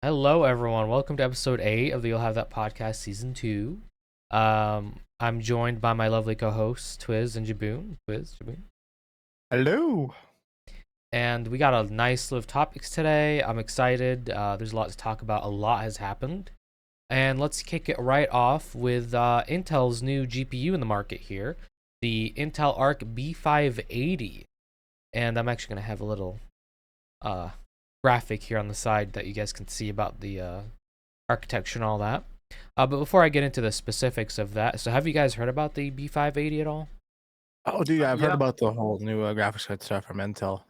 Hello, everyone. Welcome to episode 8 of the You'll Have That podcast, season 2. I'm joined by my lovely co-hosts, Twiz and Jaboon. Jaboon. Hello. And we got a nice list of topics today. I'm excited. There's a lot to talk about. A lot has happened. And let's kick it right off with Intel's new GPU in the market here, the Intel Arc B580. And I'm actually going to have a little graphic here on the side that you guys can see about the architecture and all that. But before I get into the specifics of that, so have you guys heard about the B580 at all? Oh, dude, I've heard Yeah, about the whole new graphics card stuff from Intel.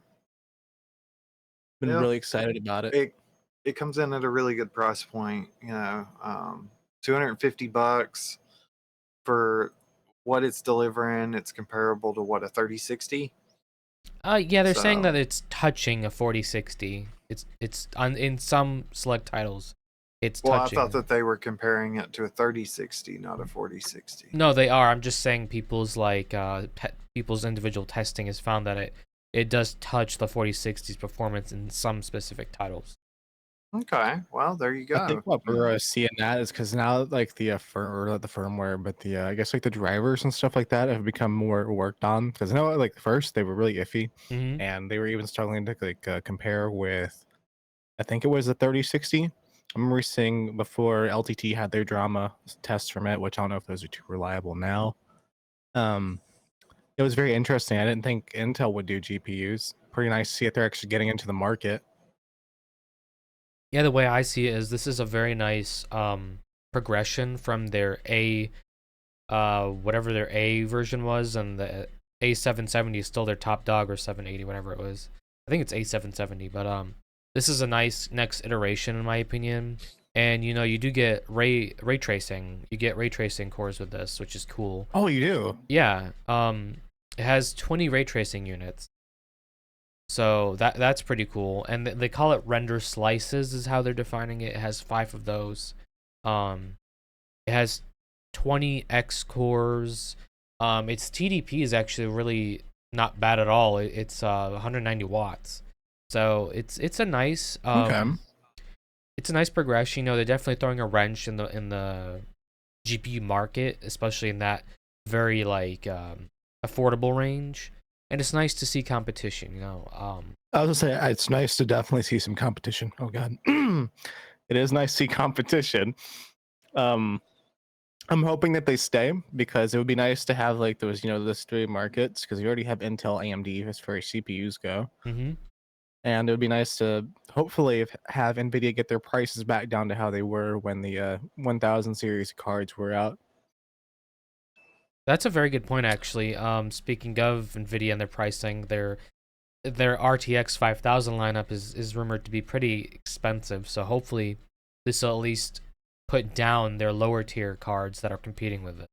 Been yeah. really excited about it. It comes in at a really good price point. $250 for what it's delivering. It's comparable to what a 3060. Yeah, they're saying that So, it's touching a 4060. It's on in some select titles. It's well, I touching. thought that they were comparing it to a 3060, not a 4060. No, they are. I'm just saying people's people's individual testing has found that it does touch the 4060's performance in some specific titles. Okay, well, there you I think go. what we're seeing that is because now, like not the firmware, but the I guess like the drivers and stuff like that have become more worked on. Because no, like first they were really iffy, Mm-hmm. and they were even struggling to compare with. I think it was the 3060. I remember seeing before LTT had their drama tests from it, which I don't know if those are too reliable now. Um, It was very interesting. I didn't think Intel would do GPUs. Pretty nice to see if they're actually getting into the market. Yeah, the way I see it is this is a very nice progression from their whatever their A version was, and the A770 is still their top dog, or 780, whatever it was. I think it's A770, but this is a nice next iteration in my opinion. And you do get ray tracing. You get ray tracing cores with this, which is cool. Oh, you do? Yeah. It has 20 ray tracing units. So that's pretty cool. And they call it render slices is how they're defining it. It has 5 of those. It has 20 X cores. Its TDP is actually really not bad at all. It's 190 watts. So it's a nice Okay. it's a nice progression. They're definitely throwing a wrench in the GPU market, especially in that very affordable range. And it's nice to see competition. I was gonna say it's nice to definitely see some competition. Oh god. It is nice to see competition. Um I'm hoping that they stay because it would be nice to have like those, those three markets because we already have Intel, AMD as far as CPUs go. Mm-hmm. And it would be nice to hopefully have Nvidia get their prices back down to how they were when the 1000 series cards were out. That's a very good point, actually. Speaking of Nvidia and their pricing, their RTX 5000 lineup is rumored to be pretty expensive. So hopefully, this will at least put down their lower tier cards that are competing with it.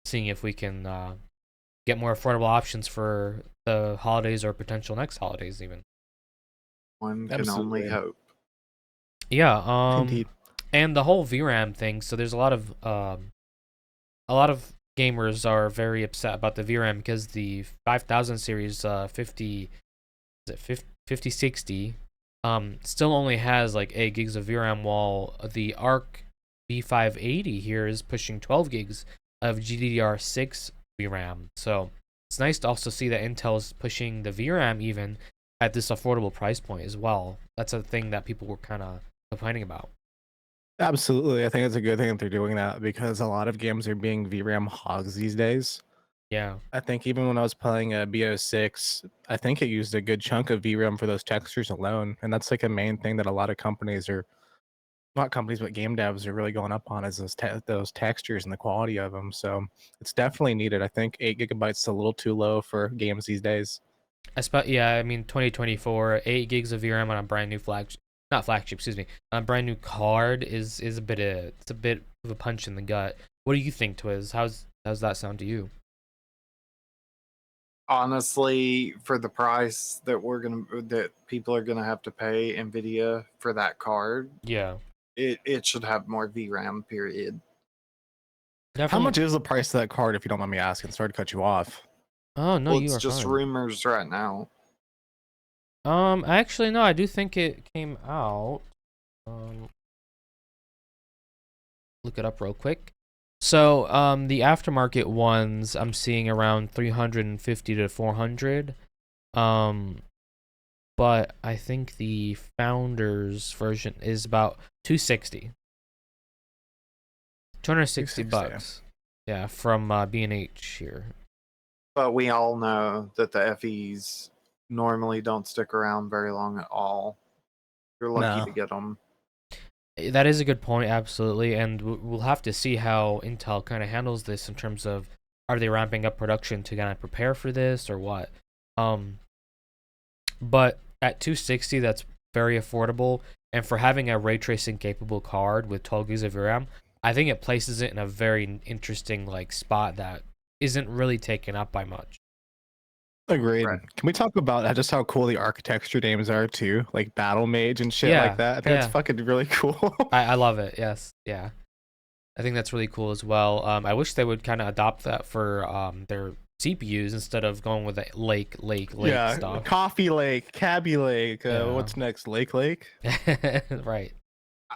Seeing if we can get more affordable options for the holidays or potential next holidays, even. One can only Absolutely. hope. Yeah. Indeed. And the whole VRAM thing. So there's a lot of gamers are very upset about the VRAM because the 5000 series 5060 still only has like 8 gigs of VRAM, while the Arc B580 here is pushing 12 gigs of GDDR6 VRAM. So it's nice to also see that Intel is pushing the VRAM even at this affordable price point as well. That's a thing that people were kind of complaining about. Absolutely. I think it's a good thing that they're doing that because a lot of games are being VRAM hogs these days. Yeah. I think even when I was playing a BO6, I think it used a good chunk of VRAM for those textures alone. And that's like a main thing that a lot of companies are not companies, but game devs are really going up on is those textures and the quality of them. So it's definitely needed. I think 8 gigabytes is a little too low for games these days. Yeah, I mean 2024, 8 gigs of VRAM on a brand new flagship, not flagship, excuse me, on a brand new card is a bit of a punch in the gut. What do you think, Twiz? How's that sound to you? Honestly, for the price that people are gonna have to pay Nvidia for that card, Yeah, it should have more VRAM. Period. How definitely. much is the price of that card, if you don't mind me asking? Sorry to cut you off. Oh no, Well, you it's are just fine. rumors right now. Actually no, I do think it came out. Um, look it up real quick. So the aftermarket ones I'm seeing around 350 to 400. Um, but I think the founders version is about 260. 260 bucks. Yeah, from B&H here. But we all know that the FEs normally don't stick around very long at all. You're lucky No. to get them. That is a good point, absolutely, and we'll have to see how Intel kind of handles this in terms of, are they ramping up production to kind of prepare for this or what? But at 260, that's very affordable, and for having a ray tracing capable card with 12 gigs of RAM, I think it places it in a very interesting like spot that isn't really taken up by much. Agreed. Right. Can we talk about just how cool the architecture names are too? Like Battle Mage and shit Yeah, like that. I think that's yeah. fucking really cool. I love it. Yes, yeah. I think that's really cool as well. I wish they would kind of adopt that for their CPUs instead of going with the lake Yeah, stuff. Coffee Lake, Cabby Lake. Yeah. What's next? Lake Lake. Right.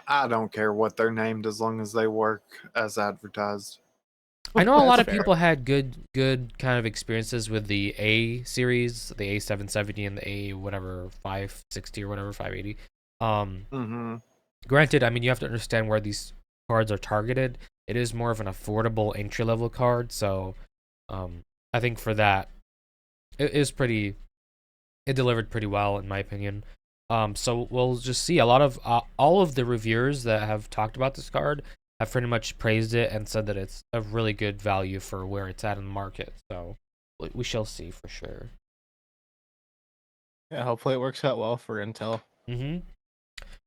I don't care what they're named as long as they work as advertised. I know a lot That's of fair. people had good kind of experiences with the A series, the A770 and the A whatever 560 or whatever 580. Granted, I mean, you have to understand where these cards are targeted. It is more of an affordable entry level card, so I think for that it delivered pretty well in my opinion. So we'll just see a lot of all of the reviewers that have talked about this card have pretty much praised it and said that it's a really good value for where it's at in the market. So we shall see for sure. Yeah, hopefully it works out well for Intel.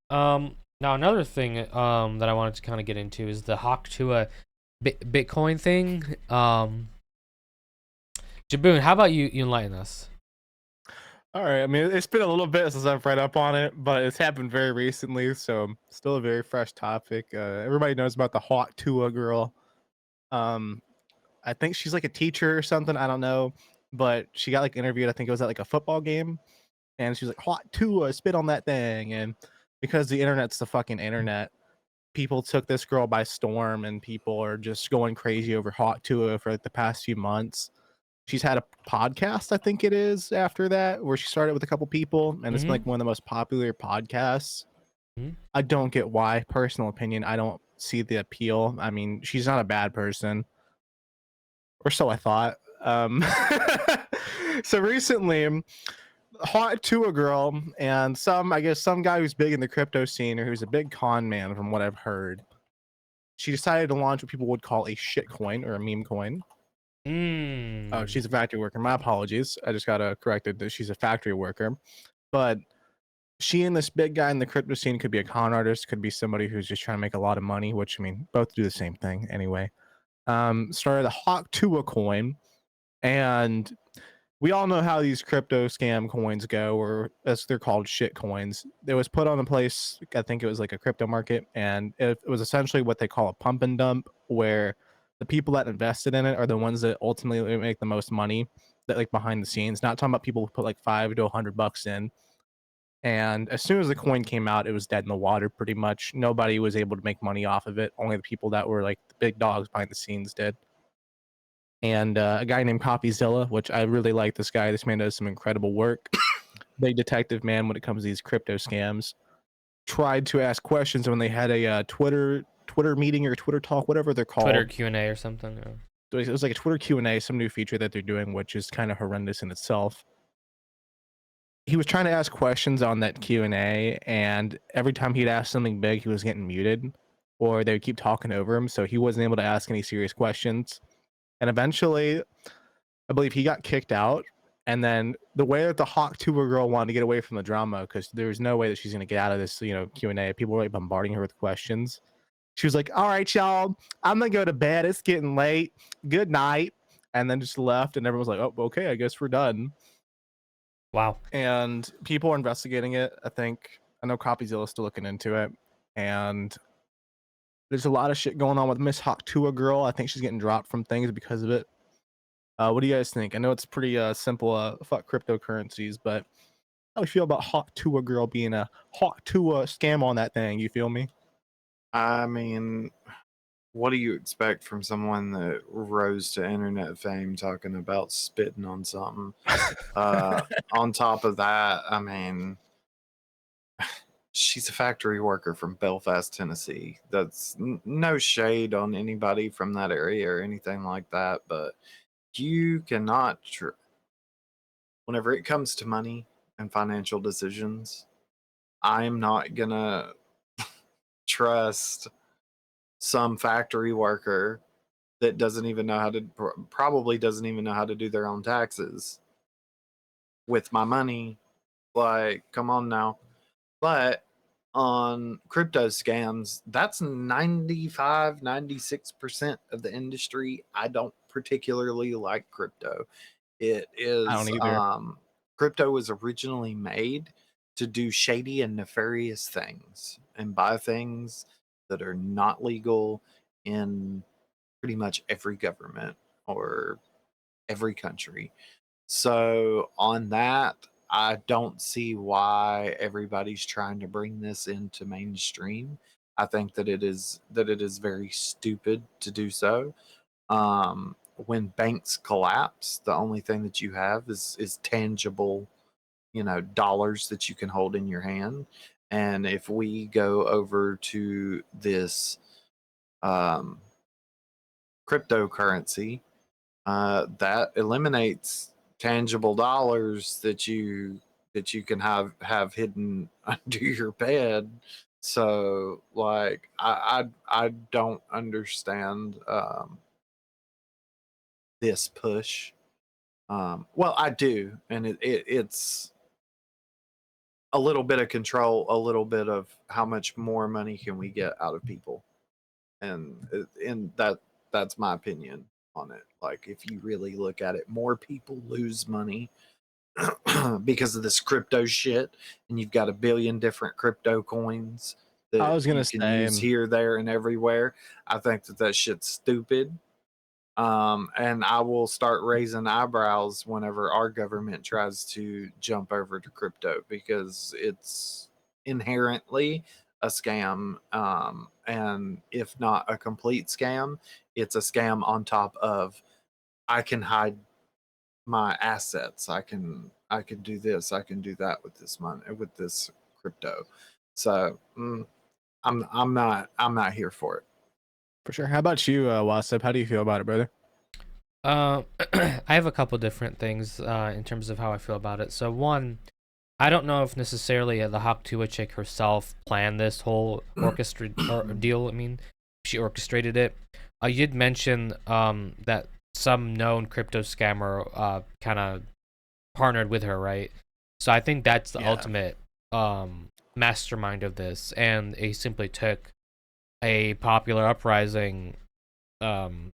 Now another thing that I wanted to kind of get into is the Hawk Tuah Bitcoin thing. Jaboon, how about you enlighten us? All right. I mean, it's been a little bit since I've read up on it, but it's happened very recently, so still a very fresh topic. Everybody knows about the Hawk Tuah girl. I think she's like a teacher or something. I don't know, but she got like interviewed. I think it was at like a football game, and she was like, "Hawk Tuah, spit on that thing." And because the internet's the fucking internet, people took this girl by storm, and people are just going crazy over Hawk Tuah for like the past few months. She's had a podcast, I think it is, after that, where she started with a couple people, and it's been like one of the most popular podcasts. I don't get why. Personal opinion, I don't see the appeal. I mean, she's not a bad person, or so I thought. So recently, hot to a girl and I guess some guy who's big in the crypto scene or who's a big con man, from what I've heard. She decided to launch what people would call a shit coin or a meme coin. Oh, she's a factory worker. My apologies. I just got corrected that she's a factory worker. But she and this big guy in the crypto scene could be a con artist, could be somebody who's just trying to make a lot of money, which I mean, both do the same thing anyway. Started a Hawk Tuah coin, and we all know how these crypto scam coins go, or as they're called, shit coins. It was put on a place, I think it was like a crypto market, and it was essentially what they call a pump and dump, where the people that invested in it are the ones that ultimately make the most money, that like behind the scenes. Not talking about people who put like $5 to $100 in. And as soon as the coin came out, it was dead in the water pretty much. Nobody was able to make money off of it. Only the people that were like the big dogs behind the scenes did. And a guy named CopyZilla, which I really like this guy. This man does some incredible work. Big detective man when it comes to these crypto scams. Tried to ask questions when they had a Twitter meeting or Twitter talk, whatever they're called. Twitter Q&A or something. It was like a Twitter Q&A, some new feature that they're doing, which is kind of horrendous in itself. He was trying to ask questions on that Q&A, and every time he'd ask something big, he was getting muted, or they would keep talking over him, so he wasn't able to ask any serious questions. And eventually, I believe he got kicked out. And then the way that the Hawk Tuah girl wanted to get away from the drama, because there was no way that she's going to get out of this, Q&A. People were like bombarding her with questions. She was like, "All right, y'all, I'm going to go to bed. It's getting late. Good night." And then just left. And everyone was like, "Oh, okay, I guess we're done." Wow. And people are investigating it. I know CopyZilla is still looking into it. And there's a lot of shit going on with Miss Hawk Tuah girl. I think she's getting dropped from things because of it. What do you guys think? I know it's pretty simple, fuck cryptocurrencies, but How do you feel about Hawk Tuah girl being a Hawk Tuah scam on that thing? You feel me? I mean, what do you expect from someone that rose to internet fame talking about spitting on something? On top of that, I mean, she's a factory worker from Belfast, Tennessee. That's no shade on anybody from that area or anything like that, but you cannot, whenever it comes to money and financial decisions, I'm not gonna trust some factory worker that doesn't even know how to, probably doesn't even know how to do their own taxes with my money. Like, come on now. But on crypto scams, that's 96% of the industry. I don't particularly like crypto. It I don't is either. crypto was originally made to do shady and nefarious things and buy things that are not legal in pretty much every government or every country. So on that, I don't see why everybody's trying to bring this into mainstream. I think that it is very stupid to do so. When banks collapse, the only thing that you have is tangible, dollars that you can hold in your hand. And if we go over to this um, cryptocurrency, that eliminates tangible dollars that you can have hidden under your bed. So, like, I don't understand this push. Well, I do, and it's a little bit of control, a little bit of how much more money can we get out of people, and that's my opinion on it. Like, if you really look at it, more people lose money because of this crypto shit, and you've got a billion different crypto coins I that was you gonna can say, use here, there, and everywhere. I think that shit's stupid. And I will start raising eyebrows whenever our government tries to jump over to crypto because it's inherently a scam. And if not a complete scam, it's a scam on top of I can hide my assets. I can do this. I can do that with this money with this crypto. So I'm not here for it. for sure. How about you, Wasip? How do you feel about it, brother? I have a couple different things in terms of how I feel about it. So one, I don't know if necessarily the Hawk Tuah chick herself planned this whole deal. I mean, she orchestrated it. You did mention that some known crypto scammer kind of partnered with her, right? So I think that's the Yeah. ultimate mastermind of this, and he simply took a popular uprising um,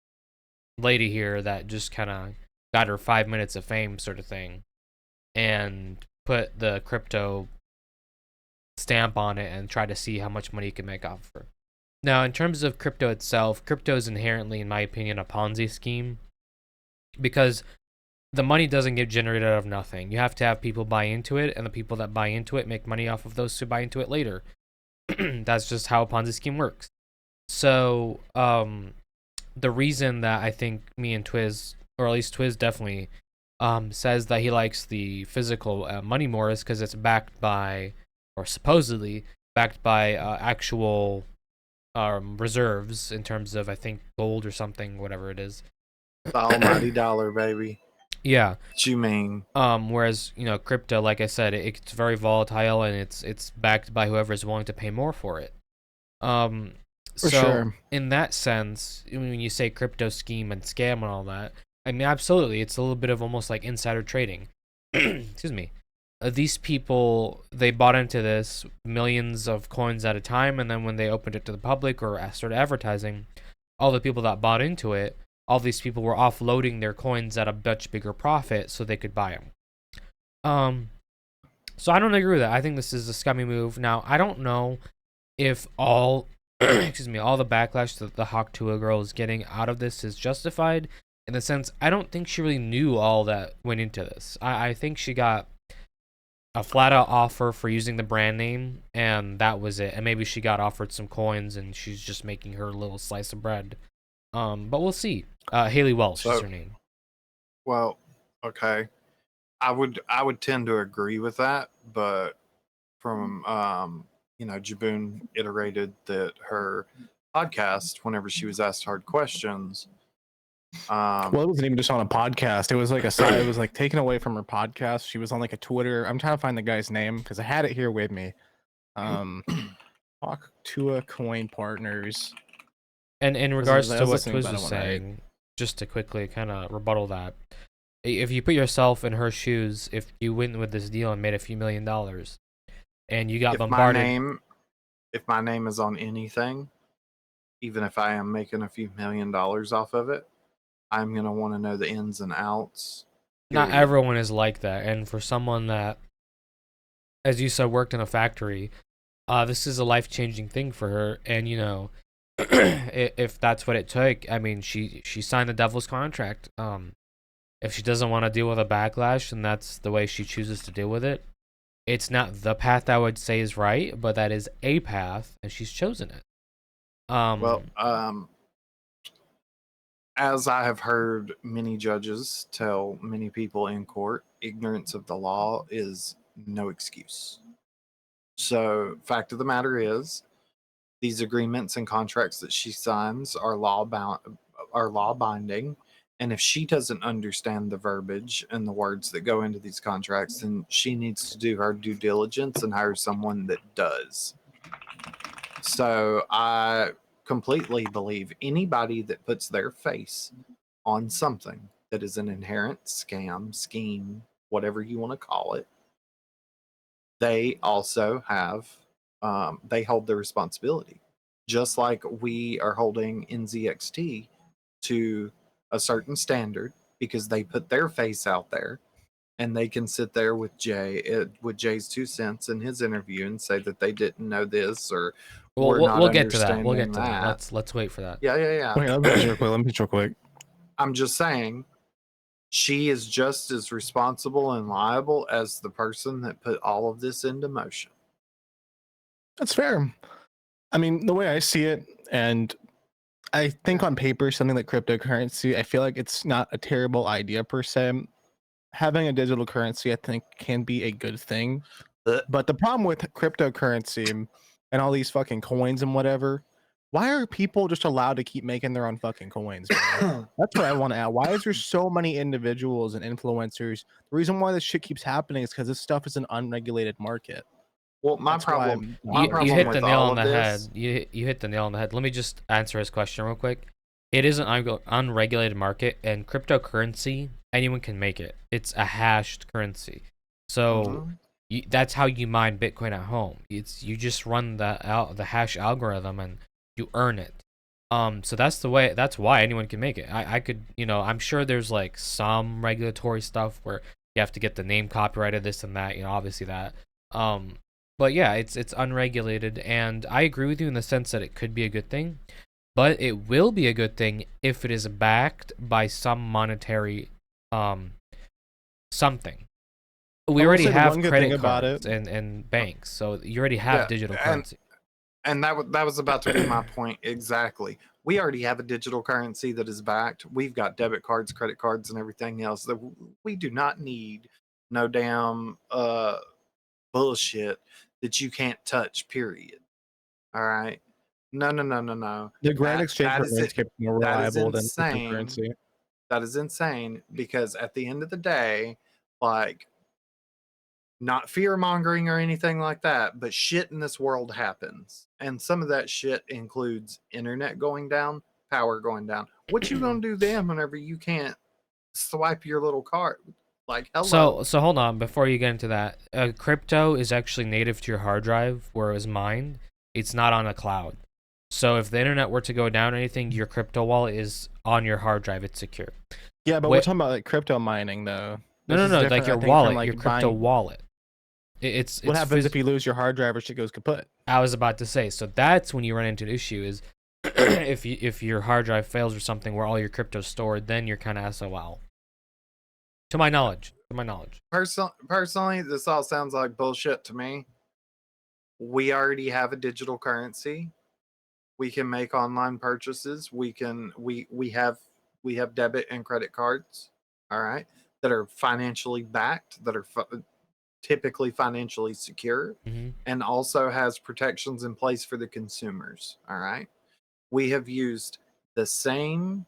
lady here that just kind of got her 5 minutes of fame, sort of thing, and put the crypto stamp on it and try to see how much money you can make off of her. Now, in terms of crypto itself, crypto is inherently, in my opinion, a Ponzi scheme because the money doesn't get generated out of nothing. You have to have people buy into it, and the people that buy into it make money off of those who buy into it later. That's just how a Ponzi scheme works. So, the reason that I think me and Twiz, or at least Twiz definitely, says that he likes the physical money more is because it's backed by, or supposedly backed by actual reserves in terms of, I think, gold or something, whatever it is. The almighty dollar, baby. Yeah. What you mean? Whereas, crypto, like I said, it's very volatile and it's backed by whoever is willing to pay more for it. For So sure. in that sense, when you say crypto scheme and scam and all that, I mean, absolutely, it's a little bit of almost like insider trading. Excuse me. These people, they bought into this millions of coins at a time, and then when they opened it to the public or started advertising, all the people that bought into it, all these people were offloading their coins at a much bigger profit so they could buy them. So I don't agree with that. I think this is a scummy move. Now, I don't know if all excuse me, all the backlash that the Hawk Tuah girl is getting out of this is justified. In the sense, I don't think she really knew all that went into this. I think she got a flat out offer for using the brand name, and that was it. And maybe she got offered some coins, and she's just making her little slice of bread. But we'll see. Haley Welsh is her name. Well, okay. I would tend to agree with that, but from Jaboon iterated that her podcast, whenever she was asked hard questions, Well, it wasn't even just on a podcast. It was like it was like taken away from her podcast. She was on like a Twitter. I'm trying to find the guy's name because I had it here with me. Talk to a Coin Partners. And in regards to what Twiz was saying, just to quickly kind of rebuttal that, if you put yourself in her shoes, if you went with this deal and made a few $1 million, and you got bombarded, if my name is on anything, even if I am making a few $1 million off of it, I'm gonna want to know the ins and outs. Not everyone is like that, and for someone that, as you said, worked in a factory, this is a life-changing thing for her. And if that's what it took, I mean, she signed the devil's contract. If she doesn't want to deal with a backlash, and that's the way she chooses to deal with it, it's not the path I would say is right, but that is a path, and she's chosen it. As I have heard many judges tell many people in court, ignorance of the law is no excuse. So, fact of the matter is, these agreements and contracts that she signs are law binding. And if she doesn't understand the verbiage and the words that go into these contracts, then she needs to do her due diligence and hire someone that does. So I completely believe anybody that puts their face on something that is an inherent scam, scheme, whatever you want to call it, they also have, they hold the responsibility. Just like we are holding NZXT to a certain standard because they put their face out there, and they can sit there with Jay's 2 cents in his interview and say that they didn't know this or we'll get to that. We'll get to that. Let's wait for that. Yeah. Wait, let me real quick. I'm just saying, she is just as responsible and liable as the person that put all of this into motion. That's fair. I mean, the way I see it, and I think on paper, something like cryptocurrency, I feel like it's not a terrible idea per se. Having a digital currency, I think, can be a good thing. But the problem with cryptocurrency and all these fucking coins and whatever, why are people just allowed to keep making their own fucking coins? That's what I want to add. Why is there so many individuals and influencers? The reason why this shit keeps happening is because this stuff is an unregulated market. Well, my problem you hit the nail on the head. You hit the nail on the head. Let me just answer his question real quick. It is an unregulated market, and cryptocurrency, anyone can make it. It's a hashed currency. So that's how you mine Bitcoin at home. You just run the hash algorithm and you earn it. So that's the way. That's why anyone can make it. I could, I'm sure there's like some regulatory stuff where you have to get the name copyrighted, this and that. Obviously that. But yeah, it's unregulated, and I agree with you in the sense that it could be a good thing, but it will be a good thing if it is backed by some monetary something. We already have credit cards and banks, so you already have digital currency. And that was about to be my point exactly. We already have a digital currency that is backed. We've got debit cards, credit cards, and everything else. We do not need no damn bullshit that you can't touch, period. All right. No. The grand exchange rate is more reliable than cryptocurrency. That is insane, because at the end of the day, like, not fear mongering or anything like that, but shit in this world happens. And some of that shit includes internet going down, power going down. What you gonna do then whenever you can't swipe your little card? Like, hello. So hold on, before you get into that, crypto is actually native to your hard drive, whereas mined, it's not on a cloud. So if the internet were to go down or anything, your crypto wallet is on your hard drive. It's secure. Yeah, but we're talking about like crypto mining though. No, like your wallet, your crypto wallet. What happens if you lose your hard drive or shit goes kaput? I was about to say, so that's when you run into an issue is if your hard drive fails or something where all your crypto's stored, then you're kind of SOL. To my knowledge. to my knowledge. Personally, this all sounds like bullshit to me. We already have a digital currency. We can make online purchases. We have debit and credit cards, all right, that are financially backed, that are typically financially secure, Mm-hmm. and also has protections in place for the consumers, all right? We have used the same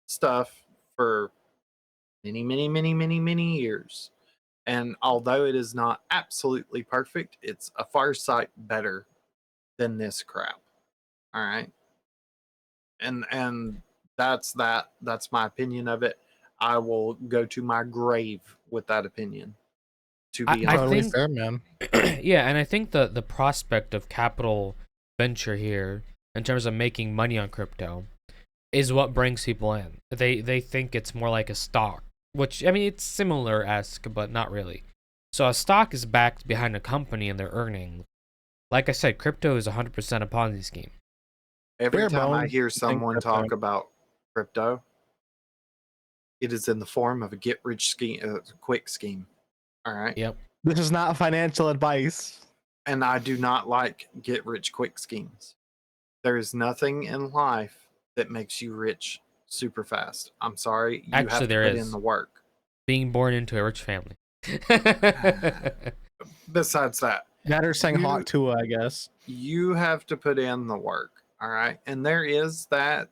stuff for many years. And although it is not absolutely perfect, it's a far sight better than this crap. All right. And that's that. That's my opinion of it. I will go to my grave with that opinion. To be I honest. Totally think, fair, man. yeah, and I think the prospect of capital venture here in terms of making money on crypto is what brings people in. They think it's more like a stock, which I mean it's similar-esque, but not really. So a stock is backed behind a company and they're earning. Like I said, crypto is 100% a Ponzi scheme. Every Bare time I bones, hear I think someone crypto. talk about crypto, it is in the form of a get rich scheme, quick scheme. All right. Yep. This is not financial advice. And I do not like get rich quick schemes. There is nothing in life that makes you rich super fast. I'm sorry, you Actually, have to there put is. in the work. Being born into a rich family. Besides that, That or saying You- hot Tua, I guess. you have to put in the work. All right. And there is that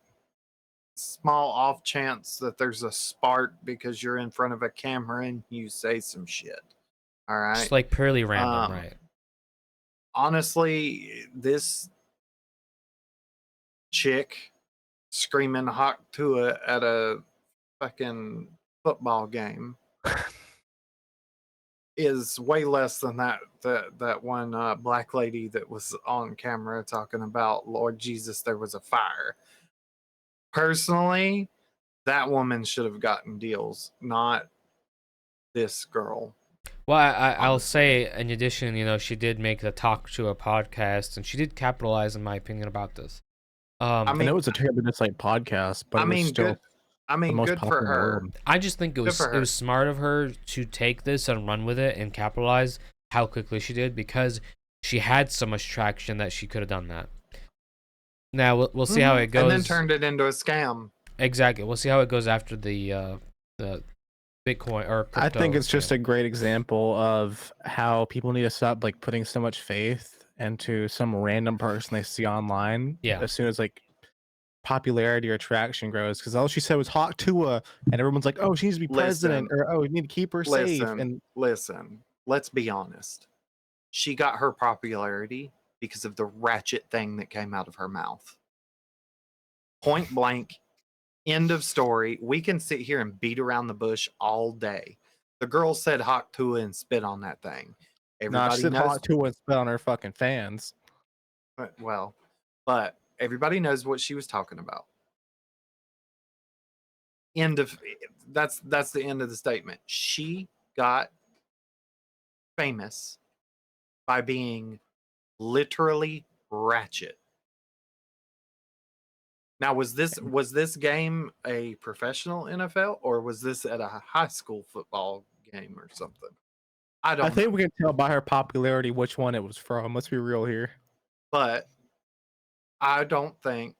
small off chance that there's a spark because you're in front of a camera and you say some shit. All right. Just like purely random, Um, right? Honestly, this chick screaming hawk to at a fucking football game is way less than that one black lady that was on camera talking about Lord Jesus, there was a fire. Personally, that woman should have gotten deals, not this girl. Well, I'll honestly. say, in addition, she did make the Talk to a podcast, and she did capitalize, in my opinion, about this. I I mean, know it's a terribly disliked podcast, but I it was mean, still good. I the mean, most good popular for in the her. world. I just think it Good was for it her. was smart of her to take this and run with it and capitalize how quickly she did, because she had so much traction that she could have done that. Now we'll see how it goes. And then turned it into a scam. Exactly. We'll see how it goes after the Bitcoin or crypto. I think it's just a great example of how people need to stop like putting so much faith into some random person they see online. Yeah. As soon as like popularity or traction grows, because all she said was hawk Tua, and everyone's like, "Oh, she needs to be president," or "Oh, we need to keep her safe." And Listen, let's be honest. She got her popularity because of the ratchet thing that came out of her mouth. Point blank, end of story. We can sit here and beat around the bush all day. The girl said hawk Tua and spit on that thing. no, she Everybody said knows. hawk Tua and spit on her fucking fans. Well, but everybody knows what she was talking about. That's the end of the statement. She got famous by being literally ratchet. Now, was this game a professional NFL or was this at a high school football game or something? I don't I think know. we can tell by her popularity which one it was from. Let's be real here. But I don't think,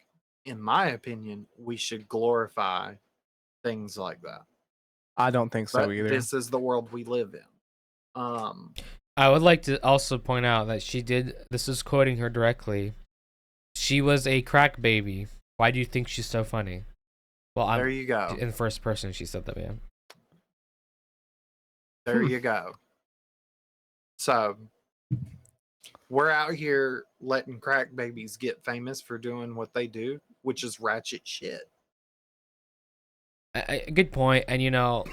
in my opinion, we should glorify things like that. I don't think so But either. this is the world we live in. I would like to also point out that she did. This is quoting her directly. She was a crack baby. Why do you think she's so funny? Well, There you go. in first person she said that, man. There you go. So we're out here letting crack babies get famous for doing what they do, which is ratchet shit. A good point. And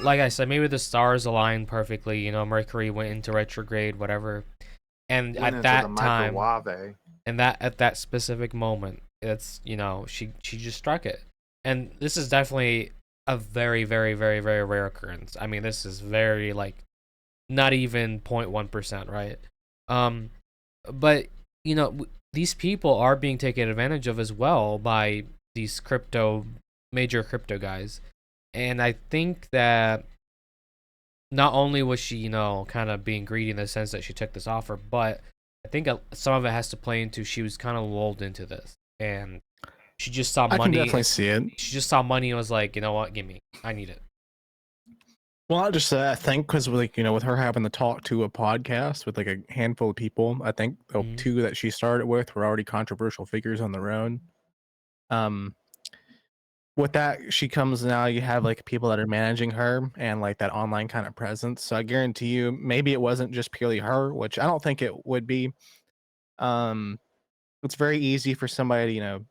like I said, maybe the stars aligned perfectly. Mercury went into retrograde, whatever. And Went at into that the time, microwave. and at that specific moment, it's she just struck it. And this is definitely a very, very, very, very rare occurrence. I mean, this is very like not even 0.1%, right? But these people are being taken advantage of as well by these major crypto guys. And I think that not only was she, kind of being greedy in the sense that she took this offer, but I think some of it has to play into she was kind of lulled into this, and she just saw I can money. definitely see it. She just saw money and was like, you know what, give me, I need it. Well, I just I think because like with her having to talk to a podcast with like a handful of people, I think the Mhm. two that she started with were already controversial figures on their own. With that, she comes now. You have like people that are managing her and like that online kind of presence. So I guarantee you, maybe it wasn't just purely her, which I don't think it would be. Um, it's very easy for somebody to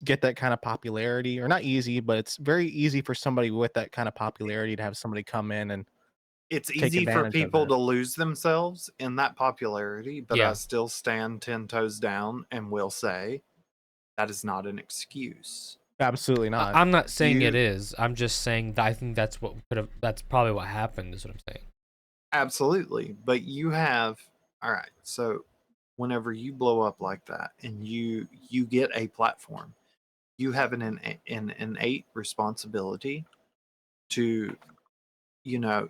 get that kind of popularity, or not easy, but it's very easy for somebody with that kind of popularity to have somebody come in and It's take easy for advantage of people it. to lose themselves in that popularity, but I Yeah. still stand 10 toes down and will say that is not an excuse. Absolutely not. I'm not saying it You is. I'm just saying that I think that's what could have. That's probably what happened. Is what I'm saying. absolutely, but you have all right. So whenever you blow up like that and you get a platform, you have an innate responsibility to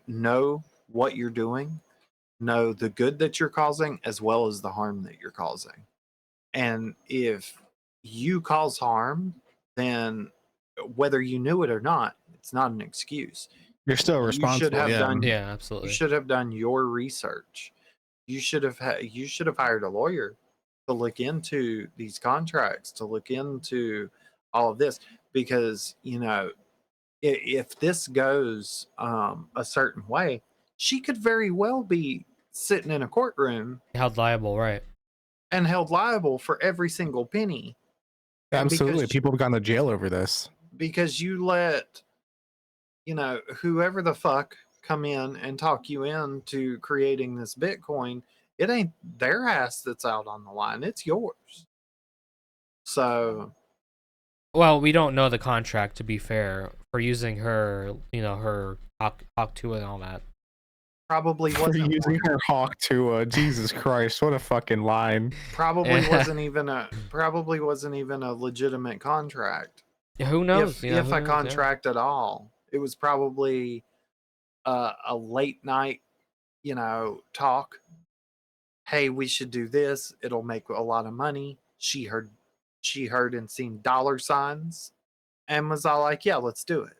know what you're doing, know the good that you're causing as well as the harm that you're causing. And if you cause harm, then whether you knew it or not, it's not an excuse. You're still You should responsible. have Yeah. done Yeah, you absolutely. should have done your research. You should have hired a lawyer to look into these contracts, to look into all of this, because if this goes a certain way, she could very well be sitting in a courtroom Held liable, right? and held liable for every single penny. And Absolutely. People have gone to jail over this. because you let whoever the fuck come in and talk you into creating this Bitcoin, it ain't their ass that's out on the line, it's yours. So Well, we don't know the contract, to be fair, for using her, her talk to and all that. probably For wasn't using her hawk to Jesus Christ, what a fucking line. probably Yeah. wasn't even a legitimate contract. Who knows? If Who a knows? Yeah. contract at all, it was probably a late night talk. Hey, we should do this, it'll make a lot of money. She heard and seen dollar signs and was all like, yeah, let's do it.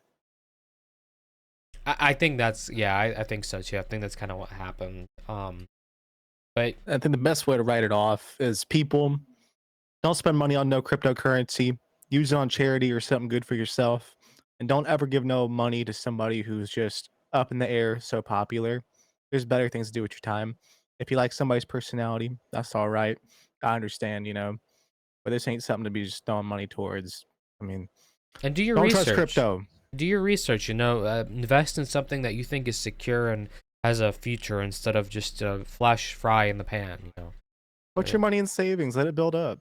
I think that's I think so too. I think that's kind of what happened. But I think the best way to write it off is people don't spend money on no cryptocurrency. Use it on charity or something good for yourself. And don't ever give no money to somebody who's just up in the air, so popular. There's better things to do with your time. If you like somebody's personality, that's all right. I understand, but this ain't something to be just throwing money towards. I mean, and do your don't trust research. crypto. Do your research. Invest in something that you think is secure and has a future instead of just a flash fry in the pan. Put your money in savings. Let it build up.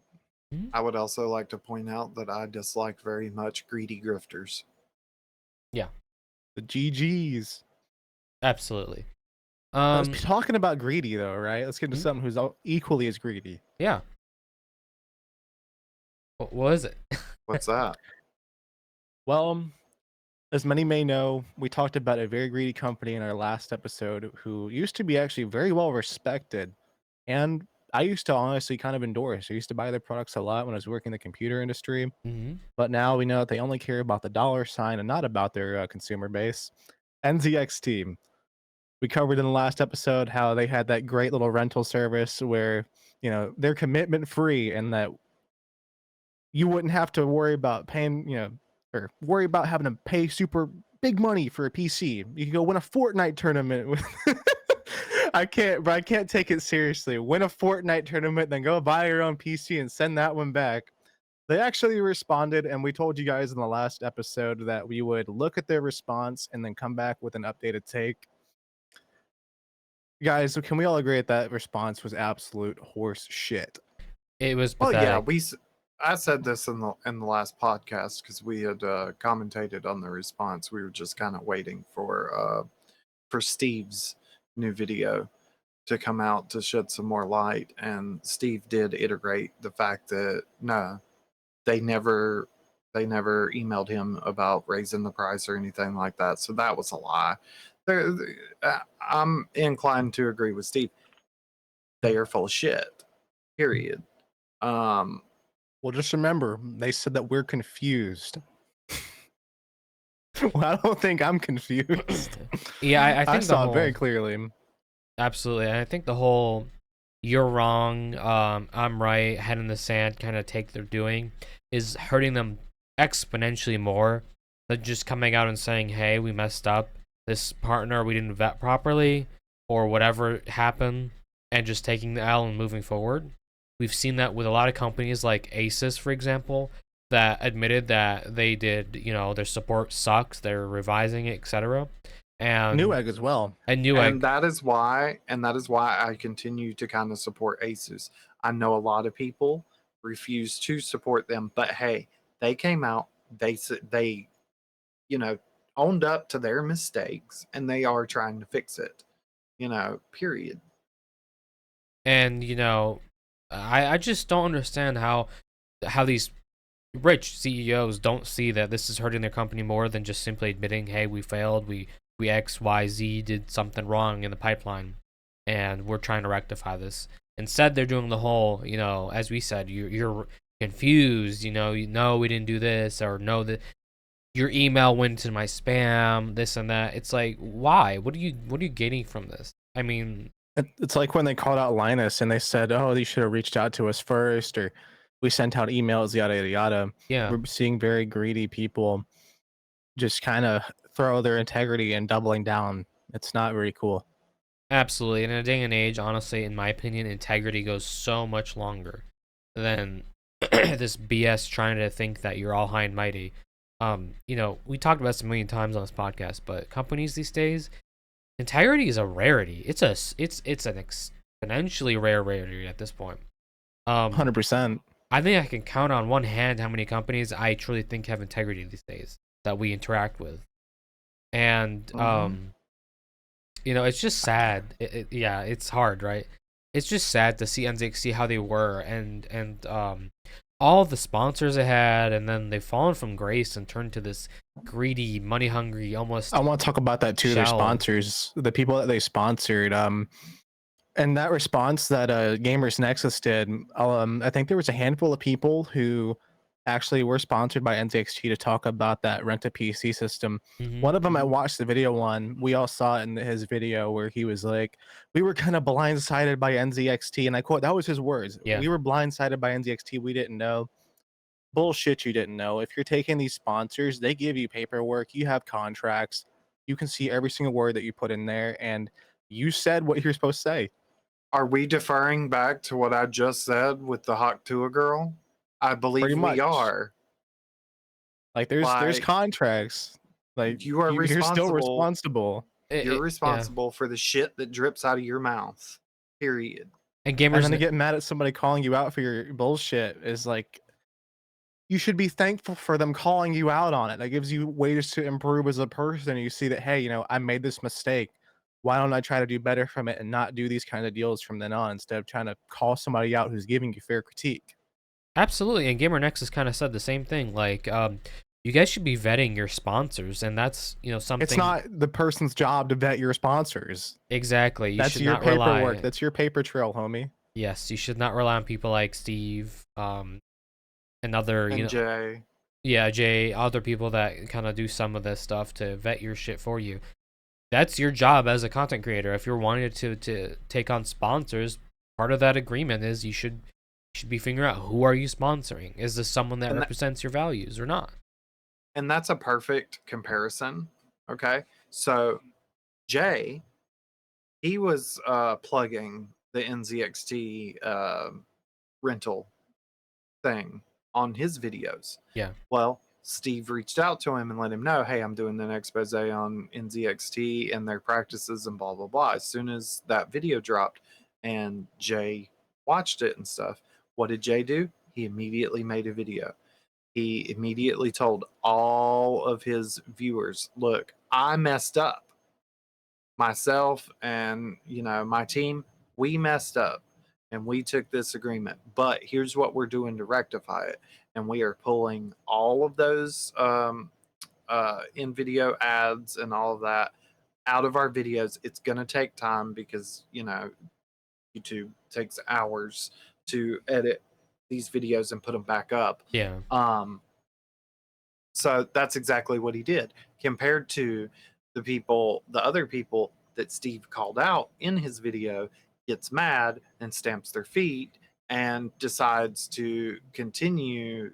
I would also like to point out that I dislike very much greedy grifters. Yeah, The GGs. absolutely. Let's talking about greedy though, right? Let's get into Mhm. someone who's equally as greedy. Yeah. What is it? What's that? Well, as many may know, we talked about a very greedy company in our last episode who used to be actually very well respected. And I used to honestly kind of endorse. I used to buy their products a lot when I was working in the computer industry. Mm-hmm. But now we know that they only care about the dollar sign and not about their consumer base. NZXT. We covered in the last episode how they had that great little rental service where, they're commitment free and that you wouldn't have to worry about paying, or worry about having to pay super big money for a PC. You can go win a Fortnite tournament with I can't take it seriously. Win a Fortnite tournament, then go buy your own PC and send that one back. They actually responded, and we told you guys in the last episode that we would look at their response and then come back with an updated take. Guys, can we all agree that response was absolute horse shit? It was Well, yeah, pathetic. I said this in the last podcast because we had commentated on the response. We were just kind of waiting for Steve's new video to come out to shed some more light, and Steve did iterate the fact that no, they never emailed him about raising the price or anything like that. So that was a lie. I'm inclined to agree with Steve. They are full of shit. Period. Um, Well, just remember, they said that we're confused. Well, I don't think I'm confused. Yeah, I I think the saw it very whole clearly. absolutely, and I think the whole "you're wrong, I'm right," head in the sand kind of take they're doing is hurting them exponentially more than just coming out and saying, "Hey, we messed up. This partner we didn't vet properly, or whatever happened," and just taking the L and moving forward. We've seen that with a lot of companies like Asus, for example, that admitted that they did, their support sucks, they're revising it, etc. And Newegg as well. Newegg, that is why I continue to kind of support Asus. I know a lot of people refuse to support them, but hey, they came out, they owned up to their mistakes, and they are trying to fix it. Period. and I just don't understand how these rich CEOs don't see that this is hurting their company more than just simply admitting, hey, we failed, we XYZ did something wrong in the pipeline, and we're trying to rectify this. Instead, they're doing the whole, as we said, you're confused, we didn't do this, or no, that your email went to my spam, this and that. It's like, why? What are you getting from this? I mean, It's like when they called out Linus and they said, "Oh, you should have reached out to us first," or "We sent out emails, yada yada yada." yeah. We're seeing very greedy people just kind of throw their integrity and doubling down. It's not very cool. Absolutely. In a day and age, honestly, in my opinion, integrity goes so much longer than this BS trying to think that you're all high and mighty. We talked about this a million times on this podcast, but companies these days, integrity is a rarity. It's an exponentially rare rarity at this point. 100%. I think I can count on one hand how many companies I truly think have integrity these days that we interact with. And Mhm. it's just sad. Yeah, it's hard, right? It's just sad to see NZXT how they were, and all the sponsors they had, and then they've fallen from grace and turned to this greedy, money hungry, almost I want to talk about that too. Their shell. sponsors, the people that they sponsored. And that response that Gamers Nexus did, I think there was a handful of people who actually were sponsored by NZXT to talk about that rent a PC system. Hmm. One of them I watched the video on. We all saw it in his video where he was like, "We were kind of blindsided by NZXT," and I quote, that was his words. Yeah, "We were blindsided by NZXT. We didn't know." Bullshit, you didn't know. If you're taking these sponsors, they give you paperwork, you have contracts, you can see every single word that you put in there, and you said what you're supposed to say. Are we deferring back to what I just said with the Hawk Tuah girl? I Pretty believe we much. are. Like there's Like, contracts. Like you are you're still responsible. responsible. You're yeah. responsible for the shit that drips out of your mouth. Period. And And gamers, then to get mad at somebody calling you out for your bullshit is like, you should be thankful for them calling you out on it. That gives you ways to improve as a person. You see that, hey, I made this mistake. Why don't I try to do better from it and not do these kind of deals from then on instead of trying to call somebody out who's giving you fair critique? absolutely. And Gamer Nexus kind of said the same thing. Like, you guys should be vetting your sponsors, and that's It's something not the person's job to vet your sponsors. exactly. You That's should your not paperwork. rely. That's your paper trail, homie. Yes, you should not rely on people like Steve, and other, And Jay, yeah, Jay, other people that kind of do some of this stuff to vet your shit for you. That's your job as a content creator. If you're wanting to take on sponsors, part of that agreement is you should be figuring out, who are you sponsoring? Is this someone that and represents your values or not? and that's a perfect comparison. Okay, so Jay, he was plugging the NZXT rental thing on his videos. Yeah. Well, Steve reached out to him and let him know, hey, I'm doing an expose on NZXT and their practices and blah, blah, blah. As soon as that video dropped and Jay watched it and stuff, what did Jay do? He immediately made a video. He immediately told all of his viewers, look, I messed up. Myself and, my team, we messed up and we took this agreement. But here's what we're doing to rectify it. And we are pulling all of those in video ads and all of that out of our videos. It's going to take time because, YouTube takes hours to edit these videos and put them back up. Yeah. Um, so that's exactly what he did compared to the other people that Steve called out in his video, gets mad and stamps their feet and decides to continue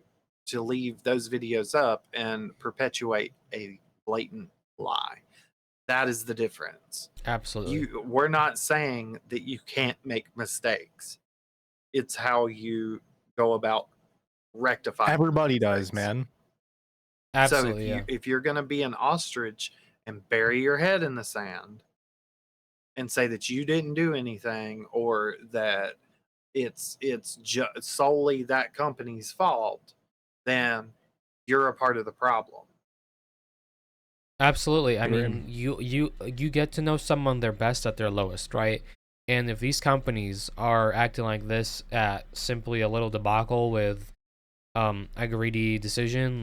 to leave those videos up and perpetuate a blatant lie. That is the difference. Absolutely. We're not saying that you can't make mistakes. It's how you go about rectifying Everybody does, mistakes. man. So Absolutely. Yeah. if you're going to be an ostrich and bury your head in the sand and say that you didn't do anything or that it's just solely that company's fault, then you're a part of the problem. Absolutely. I Agree. mean, you get to know someone their best at their lowest, right? And if these companies are acting like this at simply a little debacle with a greedy decision,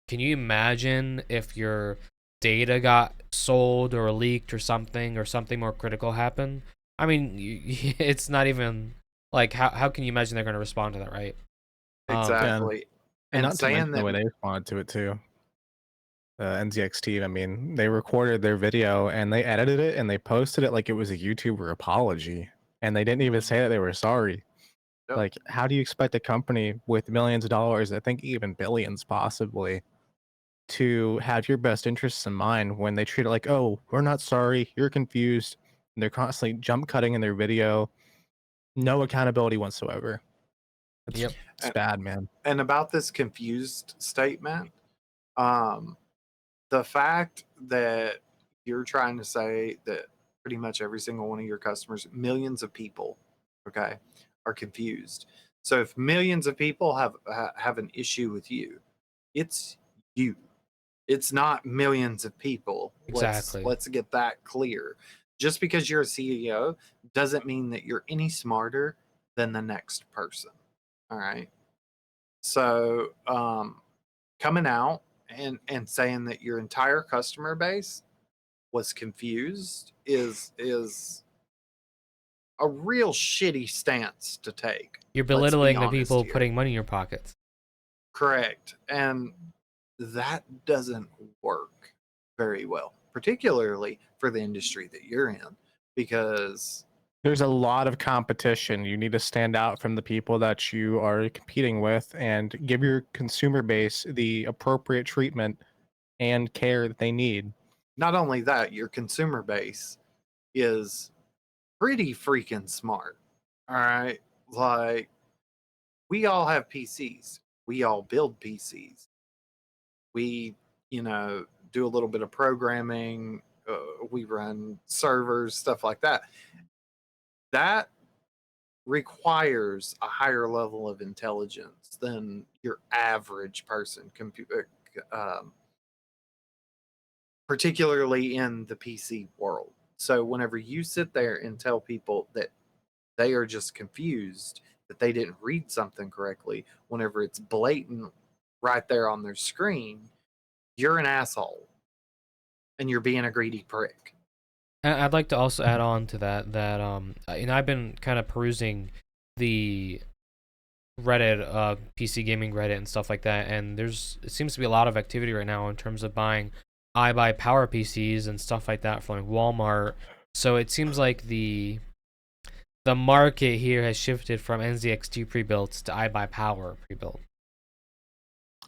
can you imagine if your data got sold or leaked or something more critical happened? I mean, it's not even like how can you imagine they're going to respond to that, right? Yeah, Exactly. and And not to mention saying the that way they responded to it too. NZXT, I mean, they recorded their video and they edited it and they posted it like it was a YouTuber apology, and they didn't even say that they were sorry. Yep. Like, how do you expect a company with millions of dollars, I think even billions possibly, to have your best interests in mind when they treat it like, oh, we're not sorry, you're confused. And they're constantly jump cutting in their video, no accountability whatsoever. Yep. It's bad, man. and about this confused statement, um the fact that you're trying to say that pretty much every single one of your customers, millions of people, okay, are confused. So if millions of people have an issue with you, it's you. It's not millions of people. Exactly. Let's get that clear. Just because you're a CEO doesn't mean that you're any smarter than the next person. All right. So coming out and saying that your entire customer base was confused is a real shitty stance to take. You're Let's be belittling the honest people here. putting money in your pockets. Correct. And that doesn't work very well, particularly for the industry that you're in, because There's a lot of competition. You need to stand out from the people that you are competing with and give your consumer base the appropriate treatment and care that they need. not only that, your consumer base is pretty freaking smart. All right. Like, we all have PCs, we all build PCs, we, do a little bit of programming, we run servers, stuff like that. That requires a higher level of intelligence than your average person, particularly in the PC world. So, whenever you sit there and tell people that they are just confused, that they didn't read something correctly, whenever it's blatant right there on their screen, you're an asshole and you're being a greedy prick. And I'd like to also add on to that I've been kind of perusing the Reddit, PC gaming Reddit and stuff like that, and it seems to be a lot of activity right now in terms of buying iBuy Power PCs and stuff like that from like Walmart. So it seems like the market here has shifted from NZXT pre-builts to iBuy Power pre-built.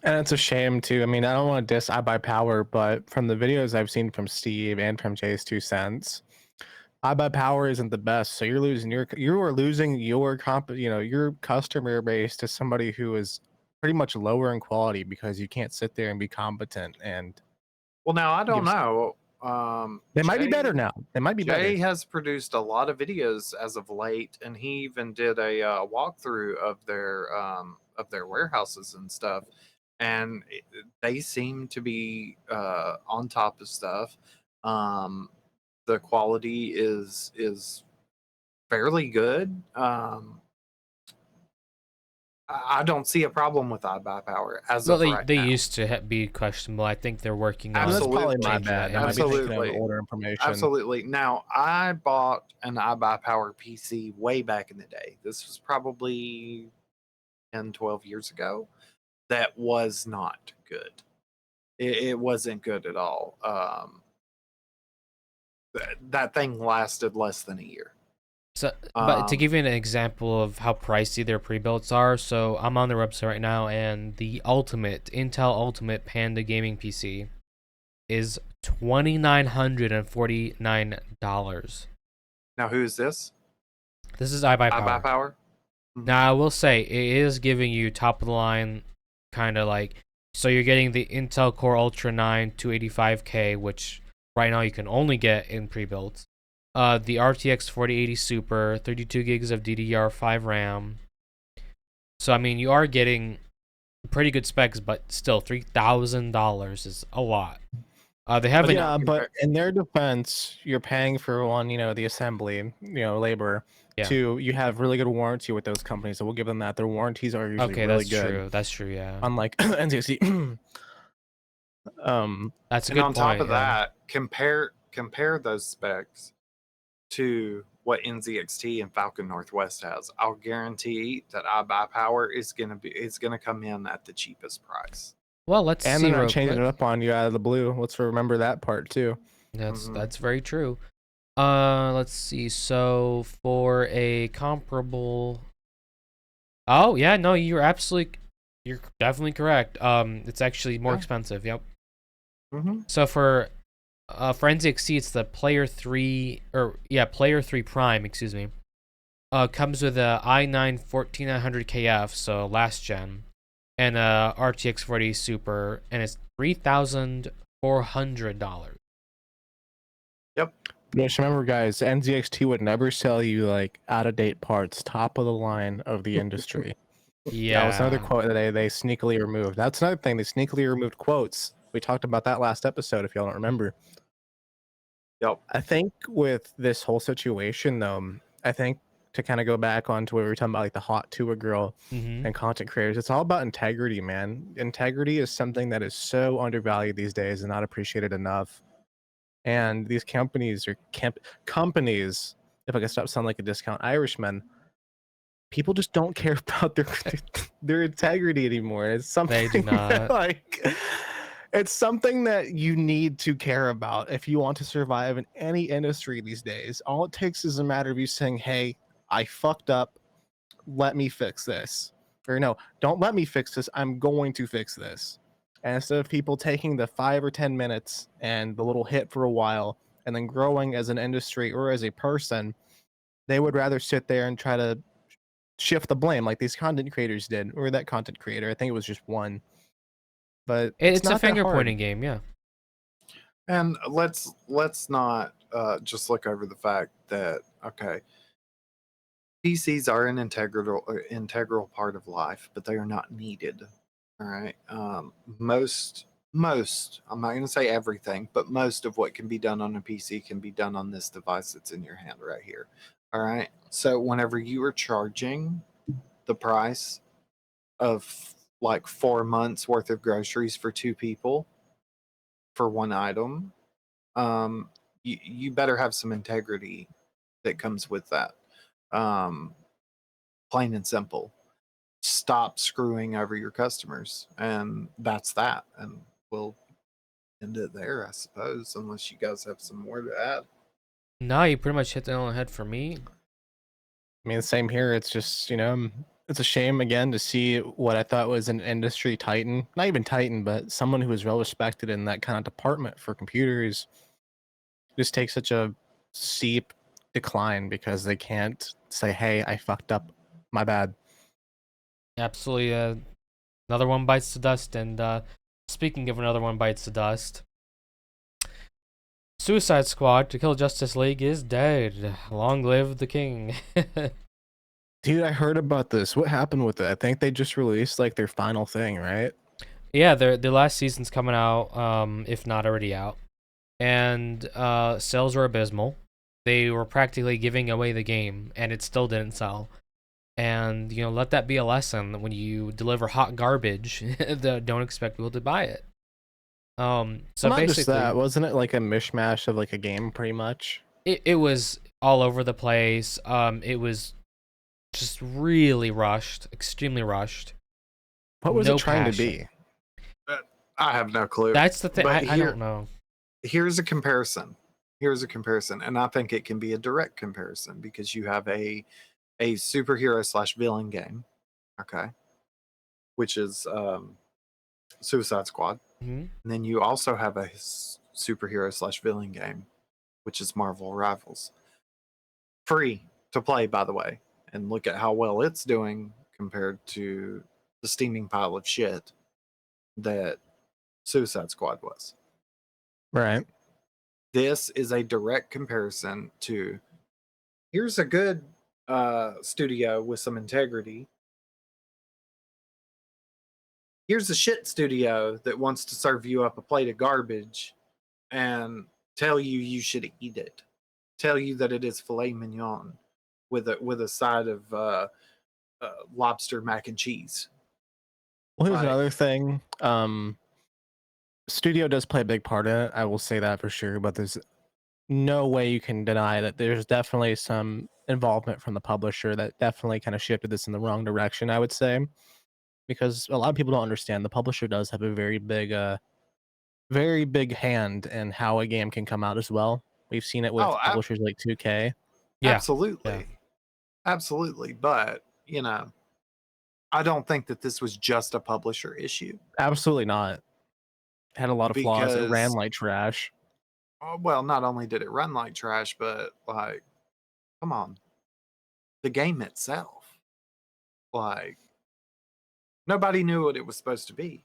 And it's a shame too. I mean, I don't want to diss I Buy Power, but from the videos I've seen from Steve and from Jay's 2 cents, I Buy Power isn't the best. So you are losing your customer base to somebody who is pretty much lower in quality because you can't sit there and be competent and Well, now I don't give. know. They might be better now. They might be Jay better. has produced a lot of videos as of late, and he even did a walkthrough of their warehouses and stuff. And they seem to be on top of stuff. Um, the quality is fairly good. I don't see a problem with iBuyPower as Well, of they right they now. used to be questionable. I think they're working And on that's probably Absolutely. my changing that bad. I might be image. thinking of Absolutely. older information. Absolutely. Now, I bought an iBuyPower PC way back in the day. This was probably 10, 12 years ago. That was not good. It wasn't good at all. That thing lasted less than a year. So, but to Um, give you an example of how pricey their pre-builts are, so I'm on their website right now, and the Intel Ultimate Panda gaming PC is $2,949. now, who is this? This is iBuyPower. iBuyPower? Now, I will say it is giving you top of the line, kind of like, so you're getting the Intel Core Ultra 9 285K, which right now you can only get in pre-built. The RTX 4080 Super, 32 gigs of DDR5 RAM. So I mean, you are getting pretty good specs, but still $3,000 is a lot. They haven't. Yeah, but in their defense, you're paying for one, the assembly, labor. Yeah. Two, you have really good warranty with those companies, so we'll give them that. Their warranties are usually Okay, really that's good, true. That's true. Yeah, unlike NZXT. that's a And good on top point. of Yeah. that, compare those specs to what NZXT and Falcon Northwest has. I'll guarantee that iBuyPower is gonna come in at the cheapest price. Well, let's And see they're not real changing quick. it up on you out of the blue. Let's remember that part too. That's very true. Let's see. So for a comparable, oh yeah, no, you're definitely correct. It's actually more Yeah. expensive. Yep. Mm-hmm. So for NZXT, it's the Player 3 Prime, excuse me. Comes with a i9 14900 KF, so last gen, and a RTX 40 Super, and it's $3,400. Yep. Just remember, guys, NZXT would never sell you like out of date parts, top of the line of the industry. That was another Yeah. quote that they sneakily removed. That's another thing. They sneakily removed quotes. We talked about that last episode, if y'all don't remember. Yep. I think with this whole situation, though, I think to kind of go back onto what we were talking about, like the hot to a girl Mm-hmm. and content creators, it's all about integrity, man. Integrity is something that is so undervalued these days and not appreciated enough. And these companies are companies. If I could stop sounding like a discount Irishman, people just don't care about their integrity anymore. It's something They do that, not. like it's something that you need to care about if you want to survive in any industry these days. All it takes is a matter of you saying, "Hey, I fucked up. Let me fix this." Or no, don't let me fix this. I'm going to fix this. And instead of people taking the 5 or 10 minutes and the little hit for a while and then growing as an industry or as a person, they would rather sit there and try to shift the blame like these content creators did, or that content creator. I think it was just one, but it's It's a not that finger hard. pointing game, yeah. And let's not just look over the fact that okay, PCs are an integral part of life, but they are not needed. All right. Most I'm not going to say everything, but most of what can be done on a PC can be done on this device that's in your hand right here. All right. So whenever you are charging the price of like 4 months worth of groceries for two people for one item, you better have some integrity that comes with that. Um, Plain and simple. Stop screwing over your customers, and that's that. And we'll end it there, I suppose, unless you guys have some more to add. No, you pretty much hit the nail on the head for me. I mean, same here. It's just, it's a shame again to see what I thought was an industry titan, not even titan, but someone who was well respected in that kind of department for computers just take such a steep decline because they can't say, "Hey, I fucked up. My bad." Absolutely. Another one bites the dust, and speaking of another one bites the dust, Suicide Squad to kill Justice League is dead. Long live the king. Dude, I heard about this. What happened with it? I think they just released like their final thing, right? Yeah, their last season's coming out, if not already out, and sales were abysmal. They were practically giving away the game, and it still didn't sell. And let that be a lesson when you deliver hot garbage. Don't expect people to buy it. So Well, not just basically, that. Wasn't it like a mishmash of like a game, pretty much? it was all over the place. It was just really rushed, extremely rushed. What was it No trying to passion. be? I have no clue. That's the thing. But I don't know. here's a comparison. Here's a comparison, and I think it can be a direct comparison because you have a superhero slash villain game, okay, which is Suicide Squad, Mhm. and then you also have a superhero slash villain game, which is Marvel Rivals. Free to play, by the way, and look at how well it's doing compared to the steaming pile of shit that Suicide Squad was. Right. This is a direct comparison to here's a good studio with some integrity. Here's a shit studio that wants to serve you up a plate of garbage and tell you should eat it. Tell you that it is filet mignon with a side of lobster mac and cheese. Well, here's Like, another thing. Studio does play a big part in it. I will say that for sure. But there's no way you can deny that there's definitely some involvement from the publisher that definitely kind of shifted this in the wrong direction, I would say, because a lot of people don't understand the publisher does have a very big hand in how a game can come out as well. We've seen it with oh, publishers like 2K. Yeah. Yeah. absolutely, absolutely. But I don't think that this was just a publisher issue Absolutely not. Had a lot of flaws. It ran because, like trash. well, not only did it run like trash, but like, come on, the game itself, like, nobody knew what it was supposed to be.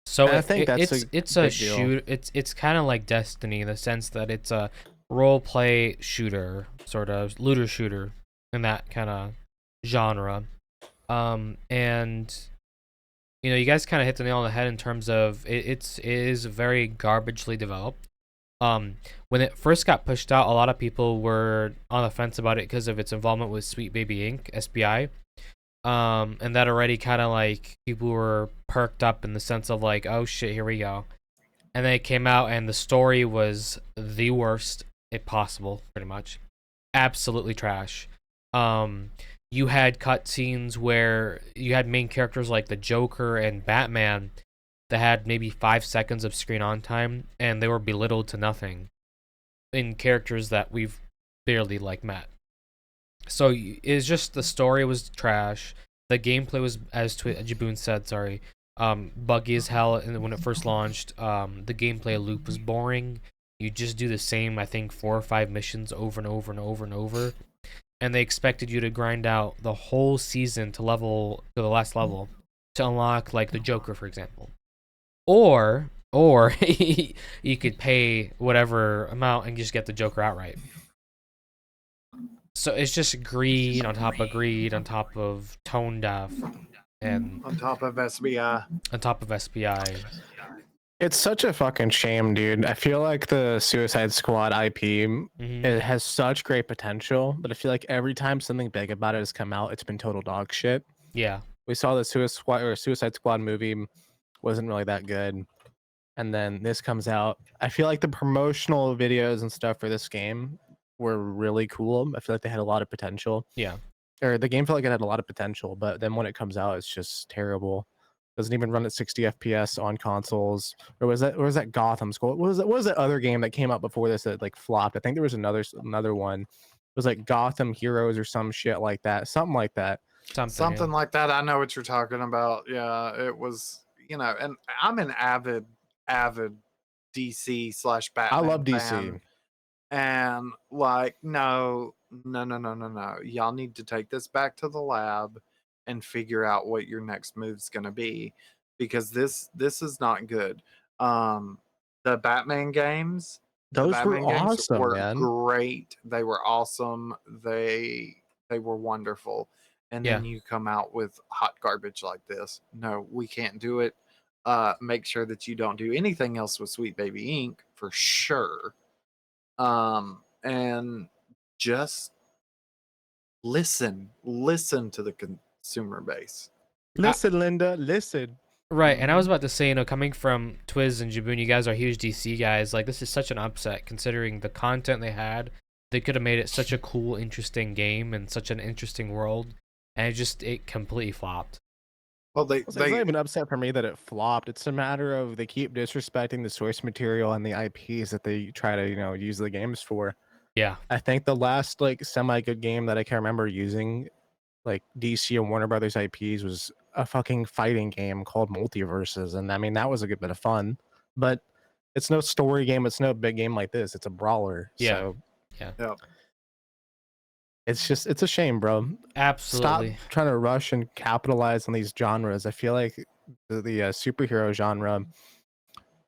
So And I think that's a it's a big deal. shoot. It's kind of like Destiny in the sense that it's a role play shooter, sort of looter shooter in that kind of genre. And you guys kind of hit the nail on the head in terms of it is very garbagely developed. When it first got pushed out, a lot of people were on the fence about it because of its involvement with Sweet Baby Inc. (SBI). And that already kind of like people were perked up in the sense of like, oh shit, here we go. And then it came out, and the story was the worst it possible, pretty much, absolutely trash. You had cutscenes where you had main characters like the Joker and Batman that had maybe 5 seconds of screen on time, and they were belittled to nothing in characters that we've barely like met. So it's just the story was trash. The gameplay was, as Jaboon said, sorry, buggy as hell. And when it first launched, the gameplay loop was boring. You just do the same, I think, 4 or 5 missions over and over and over and over, and they expected you to grind out the whole season to the last level to unlock like the Joker, for example, or you could pay whatever amount and just get the Joker outright. So it's just greed on top of greed on top of tone deaf and On top of SBI, on top of SPI. It's such a fucking shame, dude. I feel like the Suicide Squad IP, it has such great potential, but I feel like every time something big about it has come out, it's been total dog shit. Yeah. We saw the Suicide Squad movie wasn't really that good, and then this comes out. I feel like the promotional videos and stuff for this game were really cool. I feel like they had a lot of potential. Yeah. Or the game felt like it had a lot of potential, but then when it comes out, it's just terrible. Doesn't even run at 60 FPS on consoles. Or was that Gotham Skull? What was that other game that came out before this that like flopped? I think there was another one. It was like Gotham Heroes or some shit like that. Something like that. something like that. I know what you're talking about. Yeah, it was, and I'm an avid DC slash I Batman love DC. fan, and like, no, no, no, no, no, no. Y'all need to take this back to the lab and figure out what your next move's gonna be, because this is not good. Um, the Batman games, the Those were Batman games awesome, were man. great. They were awesome. They were wonderful. And Yeah. then you come out with hot garbage like this. No, we can't do it. Make sure that you don't do anything else with Sweet Baby Inc. for sure. And just listen to the consumer base. Listen, Linda, listen. Right, and I was about to say, coming from Twiz and Jaboon, you guys are huge DC guys. Like, this is such an upset considering the content they had. They could have made it such a cool, interesting game and such an interesting world, and it completely flopped. Well, It's not even upset for me that it flopped. It's a matter of they keep disrespecting the source material and the IPs that they try to, use the games for. Yeah. I think the last like semi-good game that I can remember using like DC and Warner Brothers IPs was a fucking fighting game called Multiverses, and I mean that was a good bit of fun, but it's no story game. It's no big game like this. It's a brawler. Yeah. So yeah. it's a shame, bro. Absolutely. Stop trying to rush and capitalize on these genres. I feel like the superhero genre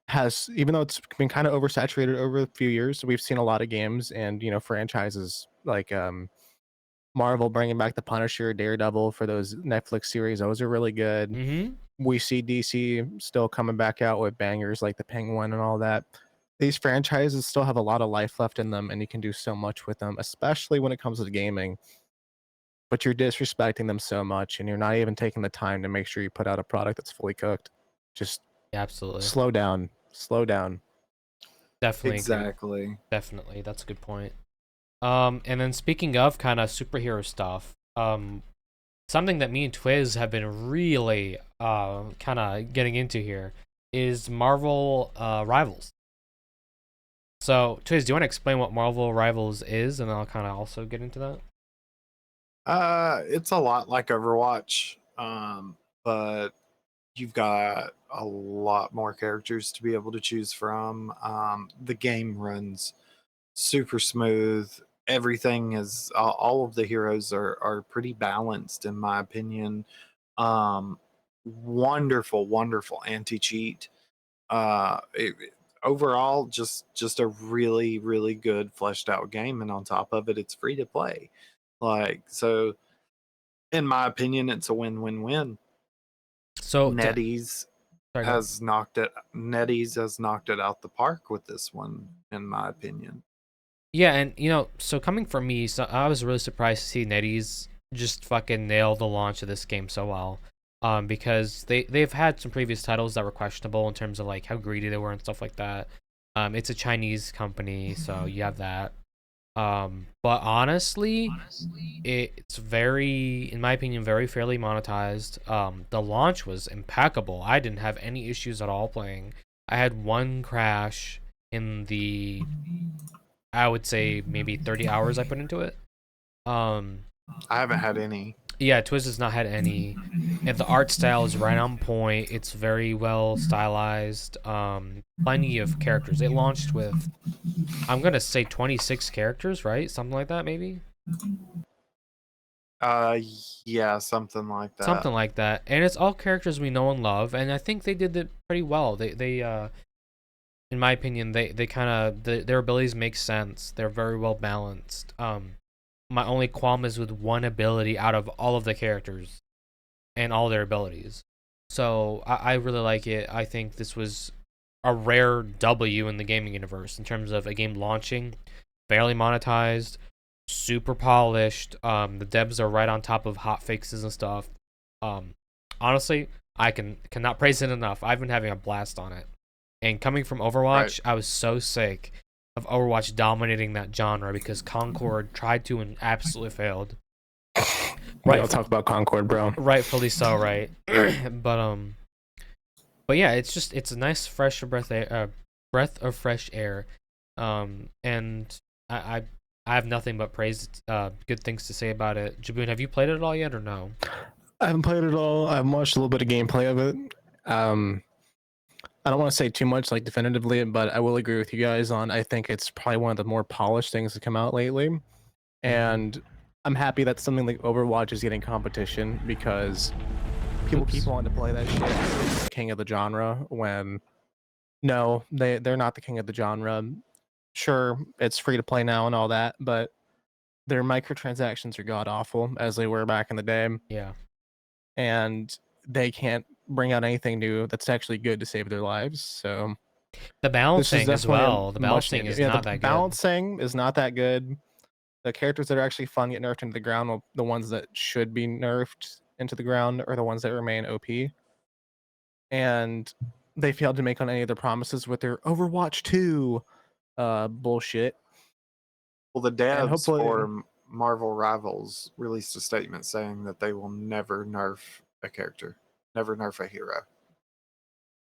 has, even though it's been kind of oversaturated over a few years, we've seen a lot of games and franchises like Marvel bringing back the Punisher, Daredevil for those Netflix series. Those are really good. Mm-hmm. We see DC still coming back out with bangers like the Penguin and all that. These franchises still have a lot of life left in them, and you can do so much with them, especially when it comes to gaming. But you're disrespecting them so much, and you're not even taking the time to make sure you put out a product that's fully cooked. Just Absolutely. slow down. Slow down. Definitely. Exactly. Agree. Definitely. That's a good point. And then speaking of kind of superhero stuff, something that me and Twiz have been really kind of getting into here is Marvel Rivals. So, Twiz, do you want to explain what Marvel Rivals is, and I'll kind of also get into that? It's a lot like Overwatch, but you've got a lot more characters to be able to choose from. The game runs super smooth. Everything is all of the heroes are pretty balanced in my opinion. Wonderful anti-cheat. Overall just a really good fleshed out game, and on top of it it's free to play. Like, so in my opinion it's a win-win-win. So NetEase has knocked it out the park with this one, in my opinion. Yeah, and so coming from me, so I was really surprised to see NetEase just fucking nail the launch of this game so well. Because they've had some previous titles that were questionable in terms of like how greedy they were and stuff like that. It's a Chinese company, so you have that. But honestly, it's very, in my opinion, very fairly monetized. The launch was impeccable. I didn't have any issues at all playing. I had one crash in the, I would say maybe 30 hours I put into it. I haven't had any. Yeah, Twiz has not had any. And the art style is right on point. It's very well stylized. Plenty of characters. It launched with, I'm gonna say 26 characters, right? Something like that, maybe. Yeah, something like that. Something like that. And it's all characters we know and love, and I think they did it pretty well. They in my opinion, they kind of their abilities make sense. They're very well balanced. My only qualm is with one ability out of all of the characters and all their abilities. So I really like it. I think this was a rare W in the gaming universe in terms of a game launching, barely monetized, super polished. The devs are right on top of hot fixes and stuff. Honestly, I cannot praise it enough. I've been having a blast on it. And coming from Overwatch, I was so sick of Overwatch dominating that genre because Concord tried to and absolutely failed. Right, I'll talk about Concord, bro. Rightfully so, right? but yeah, it's a nice fresh breath of fresh air. And I have nothing but praise, good things to say about it. Jaboon, have you played it at all yet or no? I haven't played it all. I've watched a little bit of gameplay of it. I don't want to say too much like definitively, but I will agree with you guys on, I think it's probably one of the more polished things to come out lately. And I'm happy that something like Overwatch is getting competition because people keep wanting to play that shit. It's the king of the genre when no, they're not the king of the genre. Sure, it's free to play now and all that, but their microtransactions are god awful as they were back in the day. Yeah. And they can't bring out anything new that's actually good to save their lives. So the balancing as well. The balancing is not that good. Balancing is not that good. The characters that are actually fun get nerfed into the ground, while the ones that should be nerfed into the ground are the ones that remain OP. And they failed to make on any of their promises with their Overwatch 2 bullshit. Well, the And devs hopefully, for Marvel Rivals released a statement saying that they will never nerf a character, never nerf a hero.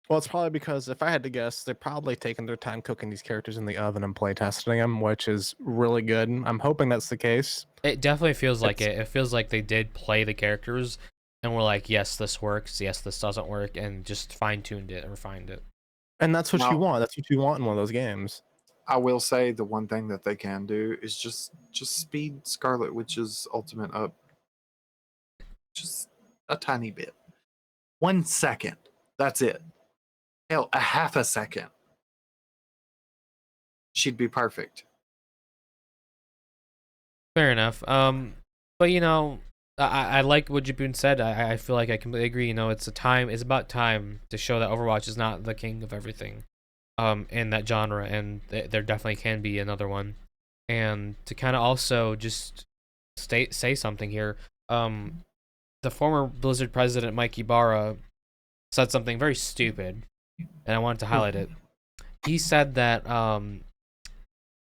well, it's probably because if I had to guess, they're probably taking their time cooking these characters in the oven and play testing them, which is really good. I'm hoping that's the case. It definitely feels like It's, it. It feels like they did play the characters and were like, yes, this works, yes, this doesn't work, and just fine-tuned it and refined it. and that's what you Now, want. That's what you want in one of those games. I will say the one thing that they can do is just speed Scarlet Witch's ultimate up just a tiny bit. 1 second. That's it. Hell, a half a second. She'd be perfect. Fair enough. But you know, I like what Jabun said. I feel like I completely agree. You know, it's about time to show that Overwatch is not the king of everything, in that genre, and there definitely can be another one. And to kind of also just say something here. The former Blizzard president Mike Ibarra said something very stupid, and I wanted to highlight it. He said that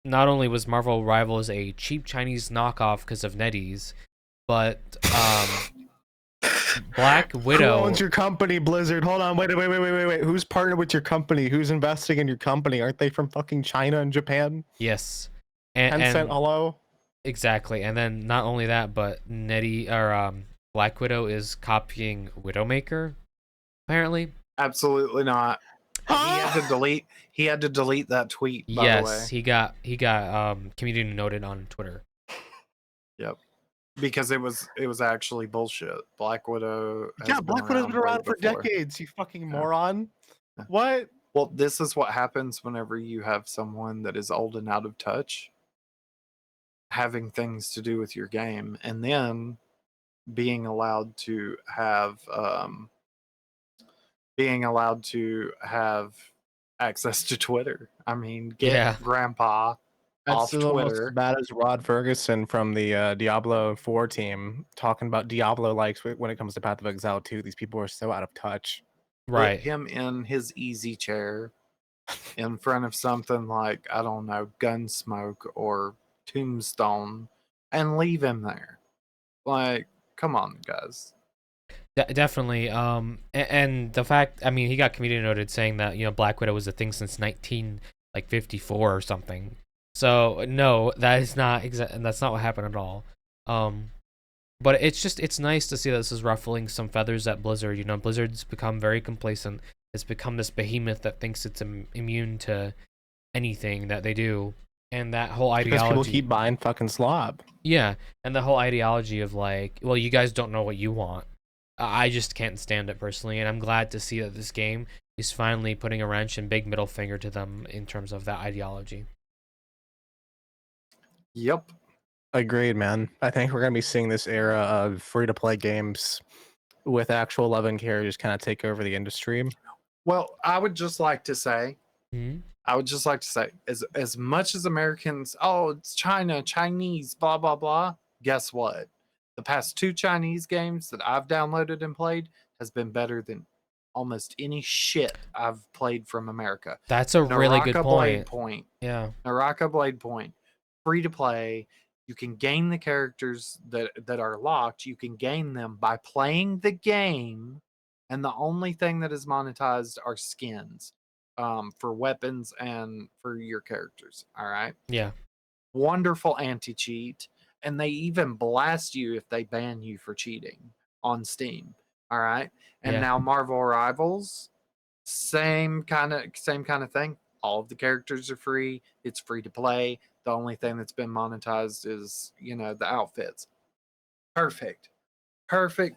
not only was Marvel Rivals a cheap Chinese knockoff because of NetEase, but Black Who Widow. owns your company, Blizzard? Hold on, wait. Who's partnered with your company? Who's investing in your company? Aren't they from fucking China and Japan? Yes, Tencent, and hello? exactly. And then not only that, but Black Widow is copying Widowmaker, apparently. Absolutely not. He had to delete. He had to delete that tweet. By the way, Yes, he got community noted on Twitter. yep, because it was actually bullshit. Black Widow. Has Yeah, been Black Widow's been way around for before. decades, you fucking Yeah. moron. Yeah. What? Well, this is what happens whenever you have someone that is old and out of touch having things to do with your game, and then being allowed to have access to Twitter. I mean, get Yeah. grandpa That's off almost as Twitter. bad as Rod Ferguson from the Diablo 4 team talking about Diablo likes when it comes to Path of Exile 2. These people are so out of touch. Put Right. him in his easy chair in front of something like, I don't know, Gunsmoke or Tombstone, and leave him there. Like, come on, guys. Definitely. And the fact, I mean, he got community noted saying that, you know, Black Widow was a thing since 1954 or something. So no, that is not that's not what happened at all. But it's nice to see that this is ruffling some feathers at Blizzard. You know, Blizzard's become very complacent. It's become this behemoth that thinks it's immune to anything that they do, and that whole Because ideology. people keep buying fucking slop. Yeah, and the whole ideology of like, well, you guys don't know what you want. I just can't stand it personally, and I'm glad to see that this game is finally putting a wrench and big middle finger to them in terms of that ideology. Yep. Agreed, man. I think we're gonna be seeing this era of free-to-play games with actual 11 characters kind of take over the industry. Well, I would just like to say, Mm-hmm. as much as Americans, oh, it's China, Chinese, blah blah blah. Guess what? The past 2 Chinese games that I've downloaded and played has been better than almost any shit I've played from America. That's a really good Naraka Blade Point. Yeah. Naraka Blade Point, free to play. You can gain the characters that are locked. You can gain them by playing the game, and the only thing that is monetized are skins, for weapons and for your characters. All right. Yeah. Wonderful anti-cheat, and they even blast you if they ban you for cheating on Steam. All right. And Yeah. now Marvel Rivals, same kind of thing. All of the characters are free. It's free to play. The only thing that's been monetized is, you know, the outfits. Perfect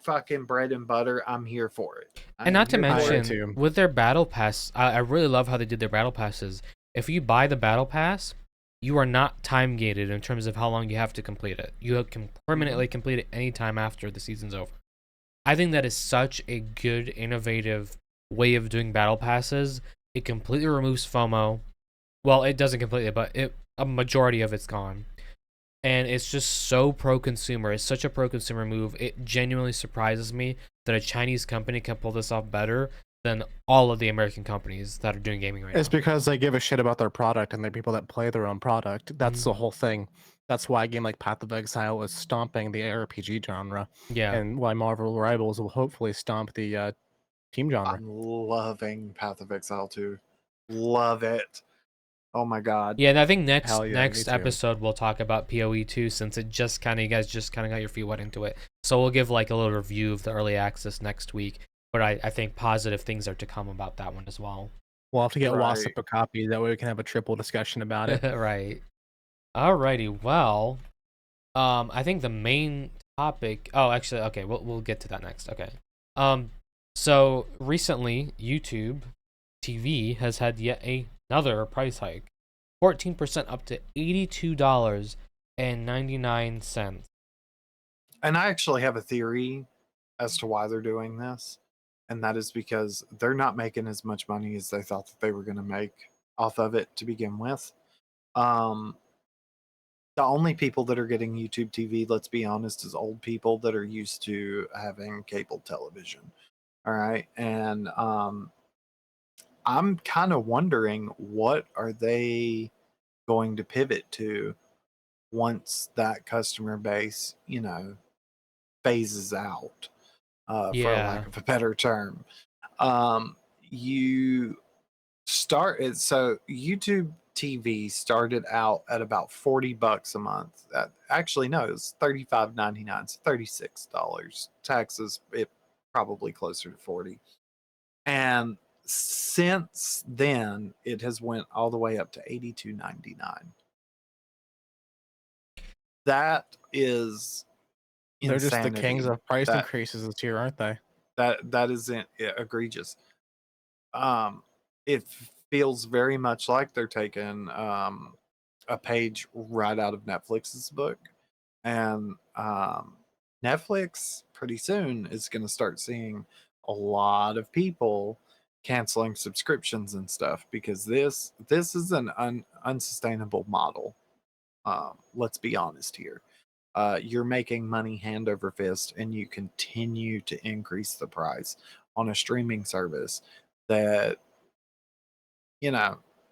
fucking bread and butter. I'm here for it. And not to I'm here for it. mention, with their battle pass, I really love how they did their battle passes. If you buy the battle pass, you are not time gated in terms of how long you have to complete it. You can permanently complete it anytime after the season's over. I think that is such a good, innovative way of doing battle passes. It completely removes FOMO. Well, it doesn't completely, but a majority of it's gone. and it's just so pro-consumer. It's such a pro-consumer move. It genuinely surprises me that a Chinese company can pull this off better than all of the American companies that are doing gaming right It's now. because they give a shit about their product and they're people that play their own product. That's Mhm. the whole thing. That's why a game like Path of Exile is stomping the RPG genre, Yeah. and why Marvel Rivals will hopefully stomp the team genre. I'm loving Path of Exile 2. Love it. Oh my god. Yeah, and I think next Hell yeah, me next too. episode we'll talk about PoE 2 since it just kind of you guys just kind of got your feet wet into it. So we'll give like a little review of the early access next week. But I think positive things are to come about that one as well. We'll have to get Right. Wasp a copy. That way we can have a triple discussion about it. Right. Alrighty. Well, I think the main topic. Oh, actually, okay. We'll get to that next. Okay. So recently, YouTube TV has had yet another price hike, 14% up to $82.99. And I actually have a theory as to why they're doing this. And that is because they're not making as much money as they thought that they were going to make off of it to begin with. Um, the only people that are getting YouTube TV, let's be honest, is old people that are used to having cable television. All right. And I'm kind of wondering, what are they going to pivot to once that customer base, phases out, for a lack Yeah. of a better term. You start it. So YouTube TV started out at about $40 a month. Actually, no, it was $35.99, so $36. Taxes, it probably closer to 40. And since then, it has went all the way up to $82.99. That is They're just the kings insanity. of price That increases this year, aren't they? that isn't egregious. It feels very much like they're taking a page right out of Netflix's book, and Netflix pretty soon is going to start seeing a lot of people canceling subscriptions and stuff, because this is an unsustainable model. Let's be honest here. You're making money hand over fist, and you continue to increase the price on a streaming service that,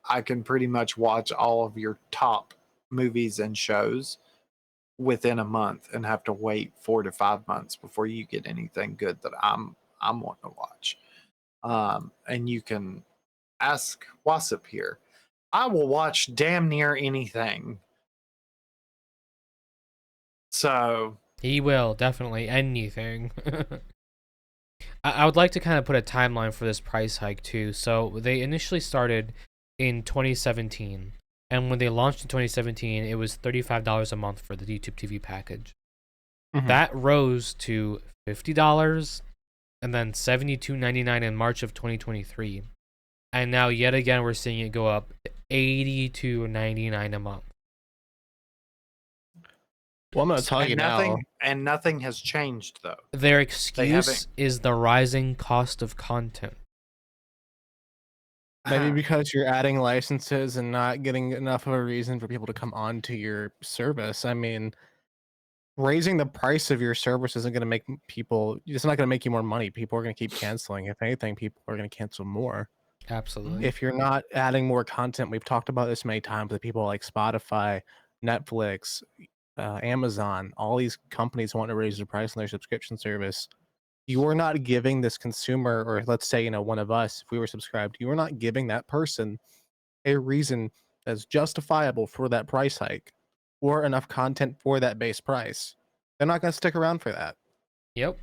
I can pretty much watch all of your top movies and shows within a month and have to wait 4 to 5 months before you get anything good that I'm wanting to watch. And you can ask Wasp here. I will watch damn near anything. So He will, definitely. Anything. I would like to kind of put a timeline for this price hike too. So they initially started in 2017, and when they launched in 2017, it was $35 a month for the YouTube TV package. That rose to $50 and then $72.99 in March of 2023. And now yet again we're seeing it go up to $82.99 a month. Well, I'm gonna tell you now. nothing has changed though. Their haven't- excuse is the rising cost of content. Maybe because you're adding licenses and not getting enough of a reason for people to come on to your service. I mean, raising the price of your service isn't going to make people, it's not going to make you more money. People are going to keep canceling. If anything, people are going to cancel more. Absolutely. If you're not adding more content, we've talked about this many times with people like Spotify, Netflix, Amazon, all these companies want to raise the price on their subscription service. You are not giving this consumer, or let's say, one of us, if we were subscribed, you are not giving that person a reason that's justifiable for that price hike or enough content for that base price. They're not going to stick around for that. Yep.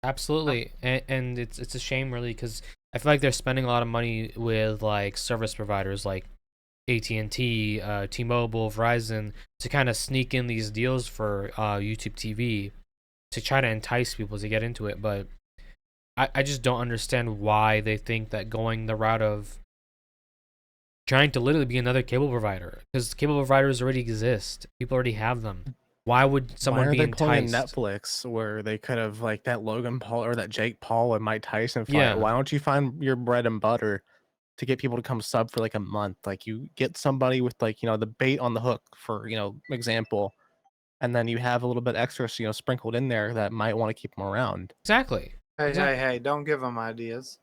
Absolutely. And it's a shame really, because I feel like they're spending a lot of money with like service providers like AT&T, T-Mobile, Verizon to kind of sneak in these deals for YouTube TV to try to entice people to get into it. But I just don't understand why they think that going the route of trying to literally be another cable provider, because cable providers already exist. People already have them. Why would someone Why are be they pulling enticed? Netflix where they could have, like, that Logan Paul or that Jake Paul and Mike Tyson fight? Yeah. Why don't you find your bread and butter to get people to come sub for like a month? Like, you get somebody with, like, the bait on the hook, for example, and then you have a little bit extra, sprinkled in there that might want to keep them around. Exactly. Hey, don't give them ideas.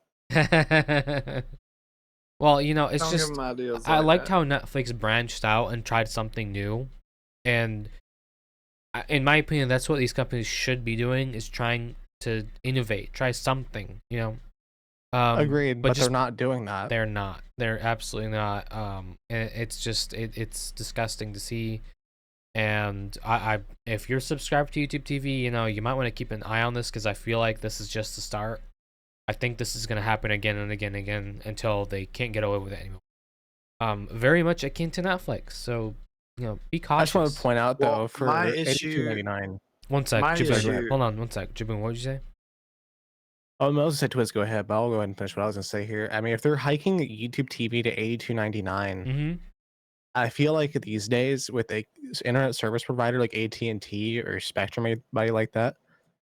Well, it's Don't give just them ideas I like liked that. how Netflix branched out and tried something new, and in my opinion, that's what these companies should be doing, is trying to innovate, try something, Agreed, but but they're just not doing that. they're not. They're absolutely not. And it's just it's disgusting to see. And if you're subscribed to YouTube TV, you might want to keep an eye on this, because I feel like this is just the start. I think this is gonna happen again and again and again until they can't get away with it anymore. Very much akin to Netflix. So, be I just cautious. want to point out though, Well, for my issue- $82.99. One sec, my Jabun. issue- Hold on, one sec, Jabun. What did you say? Oh, I was gonna say Twiz, go ahead, but I'll go ahead and finish what I was gonna say here. I mean, if they're hiking YouTube TV to $82.99, Mm-hmm. I feel like these days with a internet service provider like AT&T or Spectrum, anybody like that,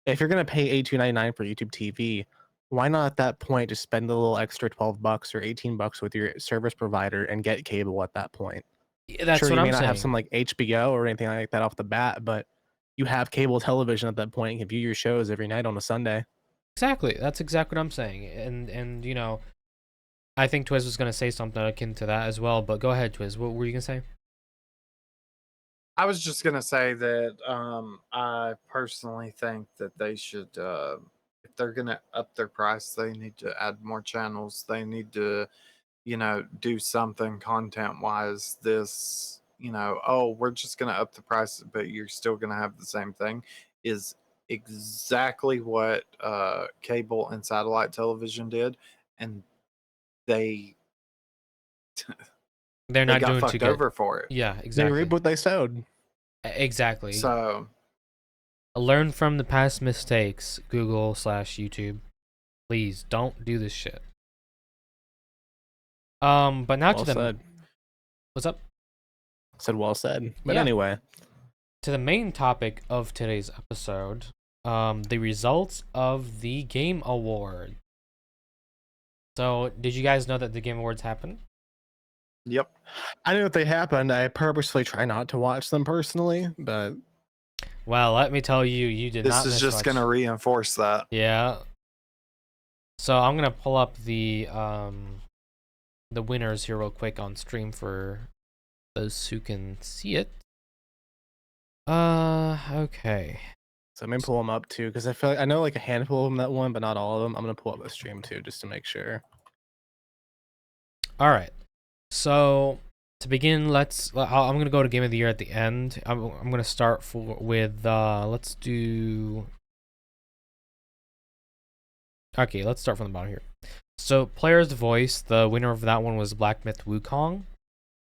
if you're gonna pay $82.99 for YouTube TV, why not at that point just spend a little extra $12 or $18 with your service provider and get cable at that point? That's Sure, what you may I'm not saying. have some like HBO or anything like that off the bat, but you have cable television at that point and can view your shows every night on a Sunday. Exactly. That's exactly what I'm saying. And I think Twiz was gonna say something akin to that as well. But go ahead, Twiz. What were you gonna say? I was just gonna say that I personally think that they should, if they're gonna up their price, they need to add more channels. They need to, do something content wise. This, oh, we're just gonna up the price, but you're still gonna have the same thing, is exactly what cable and satellite television did, and they They're they not got doing too fucked good. over for it. Yeah, They exactly. reap what they sowed. Exactly. So Learn from the past mistakes, Google/YouTube. Please don't do this shit. But now Well to the said. what's up? Said well said. But Yeah. anyway, To the main topic of today's episode, the results of the Game Award. So, did you guys know that the Game Awards happened? yep. I knew that they happened. I purposely try not to watch them personally, but Well, let me tell you, you did not This is miss just much. gonna reinforce that. Yeah. So I'm gonna pull up the winners here real quick on stream for those who can see it. Okay. so let me pull them up too, because I feel like I know like a handful of them that won, but not all of them. I'm gonna pull up the stream too, just to make sure. All right. So to begin, I'm gonna go to Game of the Year at the end. I'm gonna start with let's do. Okay, let's start from the bottom here. So Player's Voice, the winner of that one was Black Myth Wukong,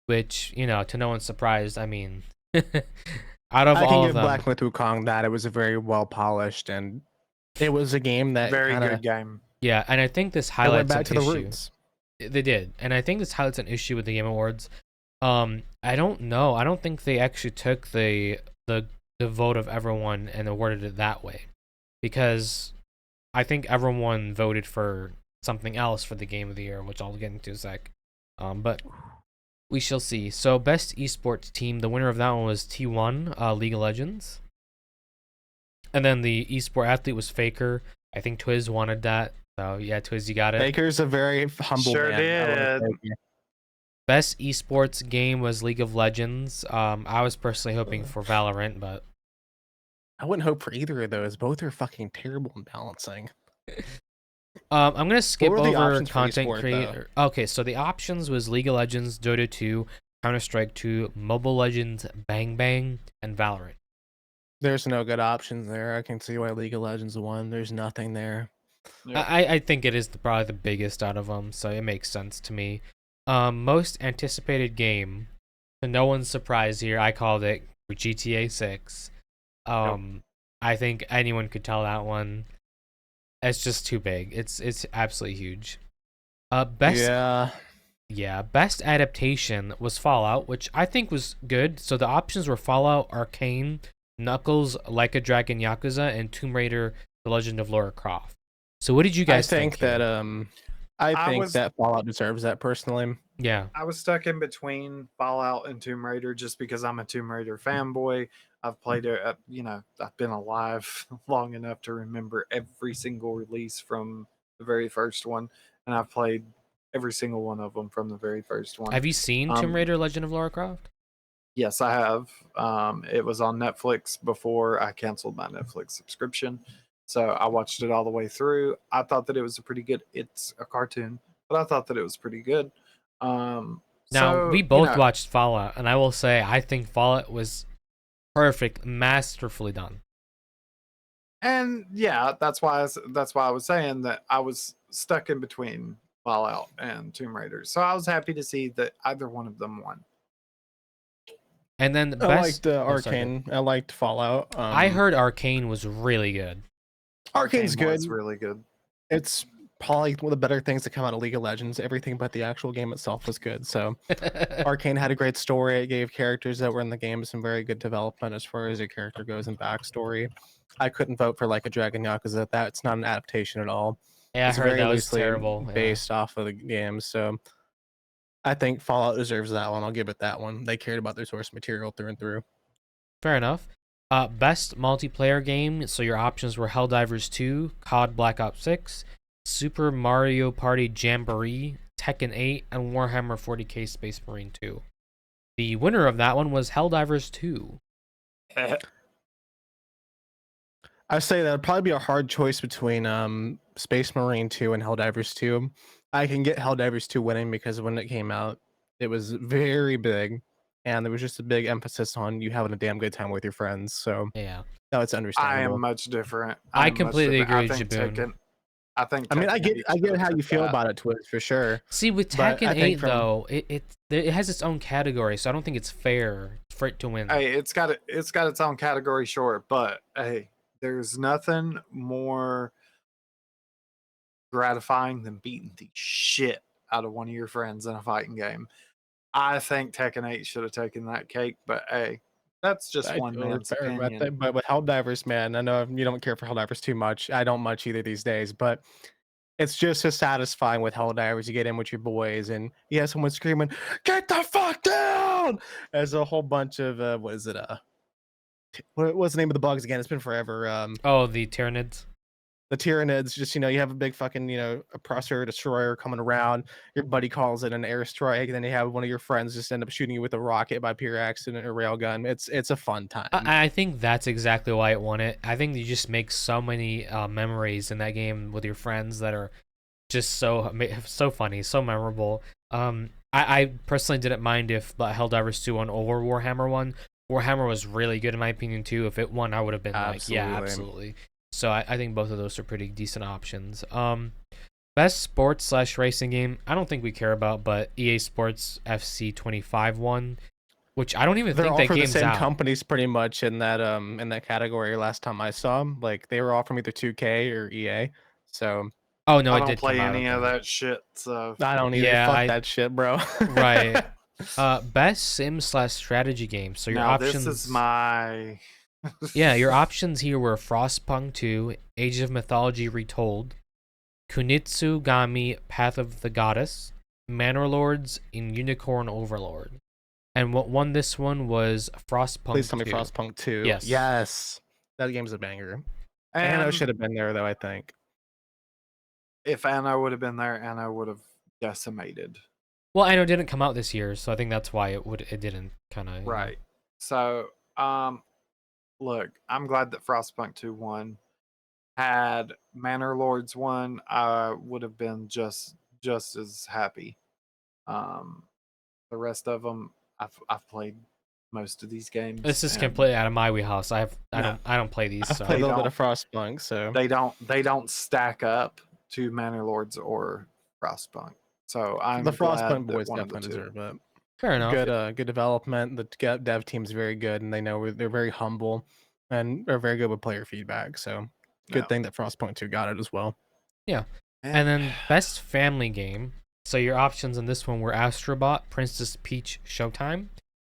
which, to no one's surprise, I mean, out of I all can of give them, Black Myth Wukong that it was a very well polished, and it was a game that Very kinda, good game. yeah, and I think this it went highlights back an to the issue. roots. They did, and I think this highlights an issue with the Game Awards. I don't know. I don't think they actually took the vote of everyone and awarded it that way, because I think everyone voted for something else for the Game of the Year, which I'll get into in a sec. But we shall see. So, best esports team, the winner of that one was T1, League of Legends. And then the esport athlete was Faker. I think Twiz wanted that. So, yeah, Twiz, you got it. Baker's a very humble Sure man. I love did. Baker. Best esports game was League of Legends. I was personally hoping for Valorant, but I wouldn't hope for either of those. Both are fucking terrible in balancing. I'm gonna skip were the over options for content esport, creator. Okay, so the options was League of Legends, Dota 2, Counter-Strike 2, Mobile Legends, Bang Bang, and Valorant. There's no good options there. I can see why League of Legends won. There's nothing there. Yep. I think it is probably the biggest out of them, so it makes sense to me. Most anticipated game, to no one's surprise here, I called it GTA 6. I think anyone could tell that one. It's just too big. It's absolutely huge. Best best adaptation was Fallout, which I think was good. So the options were Fallout, Arcane, Knuckles, Like a Dragon, Yakuza, and Tomb Raider: The Legend of Lara Croft. So what did you guys think? I think that Fallout deserves that personally. Yeah. I was stuck in between Fallout and Tomb Raider just because I'm a Tomb Raider fanboy. I've played it. You know, I've been alive long enough to remember every single release from the very first one, and I've played every single one of them from the very first one. Have you seen Tomb Um, Raider: Legend of Lara Croft? Yes, I have. It was on Netflix before I canceled my Netflix subscription. So I watched it all the way through. I thought that it was a pretty good, it's a cartoon, but I thought that it was pretty good. Now, we So, you both know, watched Fallout, and I will say I think Fallout was perfect, masterfully done. and yeah, that's why I was saying that I was stuck in between Fallout and Tomb Raider. So I was happy to see that either one of them won. And then the I best. liked Oh, sorry, Arcane. I liked Fallout. I heard Arcane was really good. Arcane's Arcane good. was really good. It's probably one of the better things to come out of League of Legends. Everything but the actual game itself was good. So Arcane had a great story. It gave characters that were in the game some very good development as far as your character goes and backstory. I couldn't vote for like a Dragon Yakuza. That's not an adaptation at all. Yeah, I It's heard very that was loosely terrible. Yeah. based off of the game. So I think Fallout deserves that one. I'll give it that one. They cared about their source material through and through. Fair enough. Best multiplayer game. So your options were Helldivers 2, COD Black Ops 6, Super Mario Party Jamboree, Tekken 8, and Warhammer 40k Space Marine 2. The winner of that one was Helldivers 2. I say that would probably be a hard choice between Space Marine 2 and Helldivers 2. I can get Helldivers 2 winning because when it came out, it was very big, and there was just a big emphasis on you having a damn good time with your friends. So Yeah. no, it's I understandable. am much different. I am much completely different. agree with Jaboon. I think I mean, I Tekken get 8 I should get have how you took feel that. about it, Twitch, for sure. See, with But Tekken I 8 think though, it has its own category, so I don't think it's fair for it to win. Hey, it's got its own category, sure, but hey, there's nothing more gratifying than beating the shit out of one of your friends in a fighting game. I think Tekken 8 should have taken that cake, but hey, that's just I one totally man's fair, opinion. but with Helldivers, man, I know you don't care for Helldivers too much. I don't much either these days, but it's just as satisfying with Helldivers. You get in with your boys, and you have someone screaming, "Get the fuck down!" There's a whole bunch of what is it? What was the name of the bugs again? It's been forever. Oh, the Tyranids. The Tyranids. Just you have a big fucking oppressor destroyer coming around. Your buddy calls it an airstrike, and then you have one of your friends just end up shooting you with a rocket by pure accident or railgun. It's a fun time. I think that's exactly why it won it. I think you just make so many memories in that game with your friends that are just so funny, so memorable. I personally didn't mind if Helldivers 2 won over Warhammer 1. Warhammer was really good in my opinion too. If it won, I would have been like, yeah, absolutely. So I think both of those are pretty decent options. Best sports / racing game. I don't think we care about, but EA Sports FC 25 won, which I don't even They're think all that for the game's same out. companies pretty much in that category. Last time I saw them, like they were all from either 2K or EA. So Oh no, I it don't did come play out. any of Okay. that shit, so I don't either. Yeah, Fuck that shit, bro. right. Best sim / strategy game. So your now options. this is my Yeah, your options here were Frostpunk 2, Age of Mythology Retold, Kunitsu Gami Path of the Goddess, Manor Lords, and Unicorn Overlord. And what won this one was Frostpunk 2. Please tell me Frostpunk 2. Yes. Yes. That game's a banger. Anno should have been there though, I think. If Anno would have been there, Anno would have decimated. Well, I know it didn't come out this year, so I think that's why it didn't kind of Right. So, look, I'm glad that Frostpunk 2 won. Had Manor Lords won, I would have been just as happy. The rest of them, I've played most of these games. This is and completely out of my wheelhouse. I No. don't play these. I've So. played a little bit don't- of Frostpunk, so They don't stack up to Manor Lords or Frostpunk. So I'm the glad Frostpunk that boys one of the definitely two. deserve it. Fair enough. Good development. The dev team's very good, and they know they're very humble, and are very good with player feedback. So good No. thing that Frostpunk 2 got it as well. And then best family game. So your options in this one were Astrobot, Princess Peach Showtime,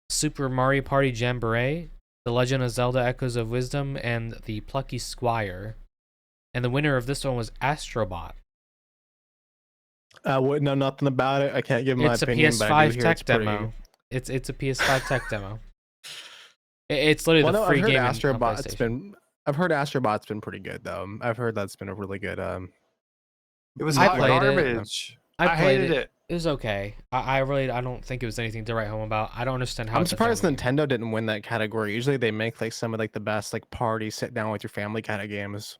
Super Mario Party Jamboree, The Legend of Zelda Echoes of Wisdom, and The Plucky Squire. And the winner of this one was Astrobot. I wouldn't know nothing about it. I can't give my It's a opinion, but I do PS5 hear tech it's pretty. demo. It's a PS5 tech demo. It's literally Well, the no, free I've heard game on Astrobot's PlayStation. been. I've heard Astrobot's been pretty good though. I've heard that's been a really good. It was I hot played it. garbage. I played hated it. it. It was okay. I really don't think it was anything to write home about. I don't understand how I'm it's a surprised family game. Nintendo didn't win that category. Usually they make like some of like the best like party sit down with your family kind of games.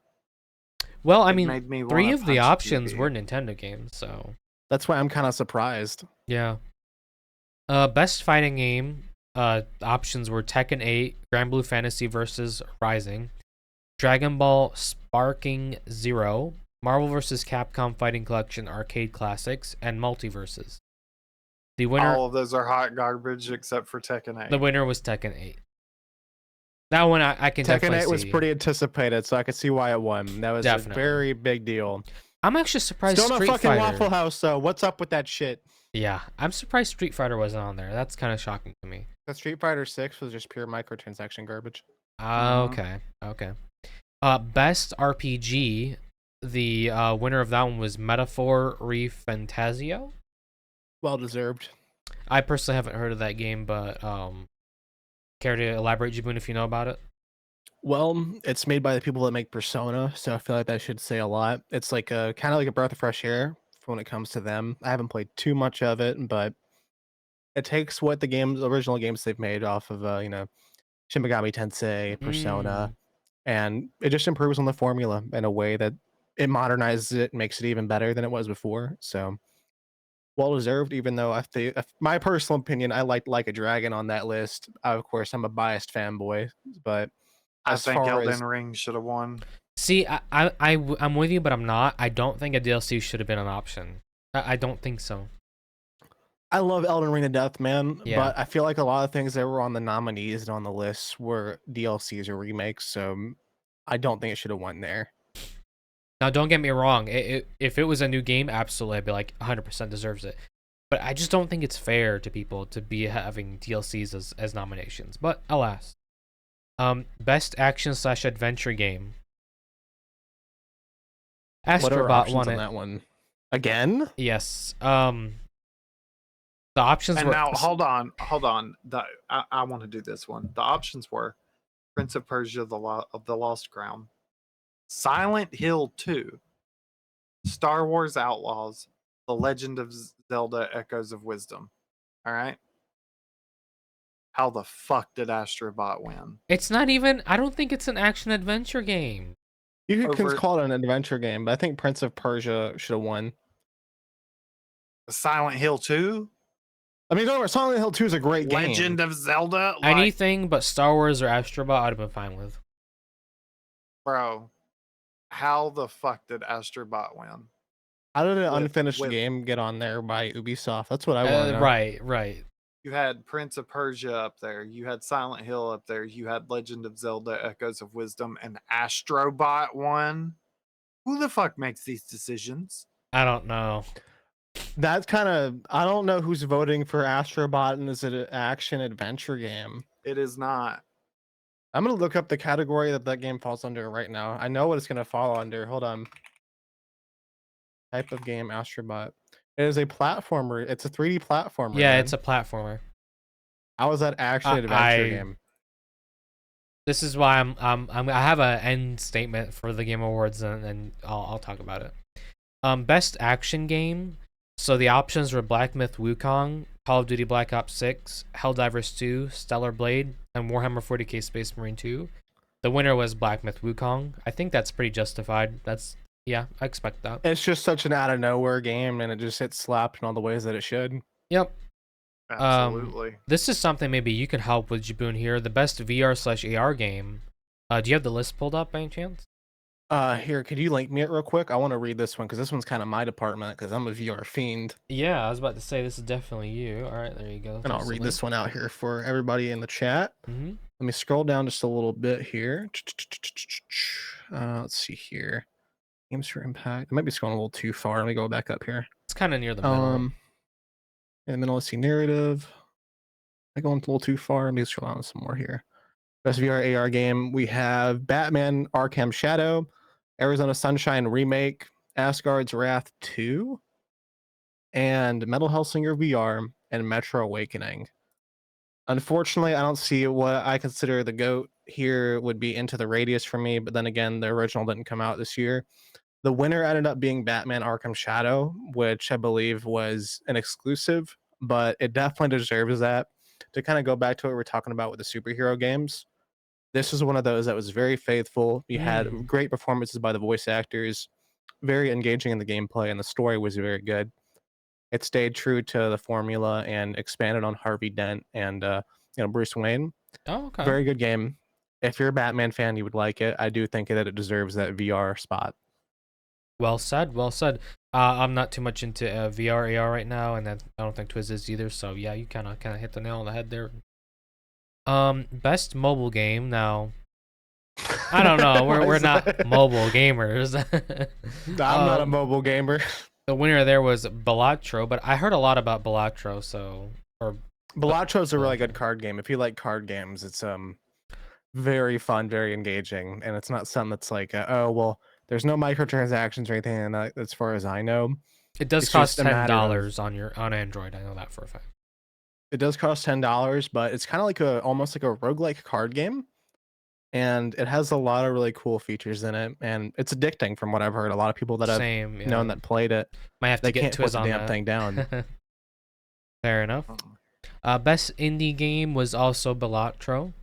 Well, I It mean, made me 3 wanna of the punch a options TV. were Nintendo games, so That's why I'm kind of surprised. yeah. Best fighting game. Options were Tekken 8, Grand Blue Fantasy versus Rising, Dragon Ball Sparking Zero, Marvel vs. Capcom Fighting Collection Arcade Classics, and Multiverses. The winner, All of those are hot garbage except for Tekken 8. the winner was Tekken 8. That one I can Tekken definitely 8 was see. pretty anticipated, so I could see why it won. That was Definitely. a very big deal. I'm actually surprised Still not Street fucking Fighter. Waffle House, though. What's up with that shit? Yeah, I'm surprised Street Fighter wasn't on there. That's kind of shocking to me. The Street Fighter 6 was just pure microtransaction garbage. Okay. Best RPG. The winner of that one was Metaphor Refantasio. Well deserved. I personally haven't heard of that game, but care to elaborate, Jibun, if you know about it? Well, it's made by the people that make Persona, so I feel like that should say a lot. It's like a kind of like a breath of fresh air when it comes to them. I haven't played too much of it, but it takes what the original games they've made off of, Shin Megami Tensei, Persona, and it just improves on the formula in a way that it modernizes it and makes it even better than it was before. So well deserved, even though my personal opinion, I like a Dragon on that list. Of course, I'm a biased fanboy, but I as think far Elden as Ring should have won. See, I'm with you, but I'm not. I don't think a DLC should have been an option. I don't think so. I love Elden Ring to death, man, Yeah. but I feel like a lot of things that were on the nominees and on the list were DLCs or remakes, so I don't think it should have won there. Now, don't get me wrong. If it was a new game, absolutely, I'd be like 100% deserves it. But I just don't think it's fair to people to be having DLCs as nominations. But alas. Best action/adventure game. What are Astrobot options won on it. that one? Again? Yes. The options And were now hold on. I want to do this one. The options were Prince of Persia: the Lost Crown, Silent Hill 2, Star Wars Outlaws, The Legend of Zelda: Echoes of Wisdom. All right. How the fuck did Astrobot win? It's not even. I don't think it's an action adventure game. You could Over- call it an adventure game, but I think Prince of Persia should have won. Silent Hill 2, I mean, don't worry, Silent Hill 2 is a great game. Legend of Zelda. Like, Anything but Star Wars or Astrobot, I'd have been fine with. bro, how the fuck did Astrobot win? How did an With- unfinished with- game get on there by Ubisoft? That's what I want to know. Right. You had Prince of Persia up there. You had Silent Hill up there. You had Legend of Zelda: Echoes of Wisdom, and Astrobot won. Who the fuck makes these decisions? I don't know. That's kind of, I don't know who's voting for Astrobot and is it an action adventure game? It is not. I'm going to look up the category that game falls under right now. I know what it's going to fall under. Hold on. Type of game, Astrobot. It is a platformer. It's a 3D platformer. Yeah, man. it's a platformer. How is that action adventure game? This is why I have an end statement for the Game Awards, and I'll talk about it. Best action game. So the options were Black Myth Wukong, Call of Duty Black Ops 6, Helldivers 2, Stellar Blade, and Warhammer 40k Space Marine 2. The winner was Black Myth Wukong. I think that's pretty justified. Yeah, I expect that. It's just such an out of nowhere game, and it just hits slapped in all the ways that it should. Yep. Absolutely. This is something maybe you could help with, Jaboon, here. The best VR/AR game. Do you have the list pulled up by any chance? Here, could you link me it real quick? I want to read this one because this one's kind of my department because I'm a VR fiend. Yeah, I was about to say this is definitely you. All right, there you go. And I'll read this one out here for everybody in the chat. Mm-hmm. Let me scroll down just a little bit here. Let's see here. Games for Impact. I might be scrolling a little too far. Let me go back up here. It's kind of near the middle. In the middle, let's see narrative. I go a little too far. Let me scroll down some more here. Best VR AR game. We have Batman Arkham Shadow, Arizona Sunshine Remake, Asgard's Wrath 2, and Metal Hellsinger VR, and Metro Awakening. Unfortunately, I don't see what I consider the GOAT here would be Into the Radius for me, but then again, the original didn't come out this year. The winner ended up being Batman Arkham Shadow, which I believe was an exclusive, but it definitely deserves that. To kind of go back to what we're talking about with the superhero games, this was one of those that was very faithful. You had Mm. great performances by the voice actors, very engaging in the gameplay, and the story was very good. It stayed true to the formula and expanded on Harvey Dent and Bruce Wayne. Oh, okay. Very good game. If you're a Batman fan, you would like it. I do think that it deserves that VR spot. Well said. Well said. I'm not too much into VR AR right now, and I don't think Twiz is either. So yeah, you kind of hit the nail on the head there. Best mobile game. Now, I don't know. Why We're is not that? mobile gamers. I'm not a mobile gamer. The winner there was Balatro, but I heard a lot about Balatro. So or Balatro is a really good card game. If you like card games, it's very fun, very engaging, and it's not something that's like oh well, there's no microtransactions or anything in that, as far as I know. it does It's cost just a matter of $10 on Android. I know that for a fact. it does cost $10, but it's kind of like almost like a roguelike card game, and it has a lot of really cool features in it, and it's addicting from what I've heard. A lot of people that I've Same. Yeah. known that played it, Might have to they get can't put Twiz the on damn that. thing down. Fair enough. Best indie game was also Balatro.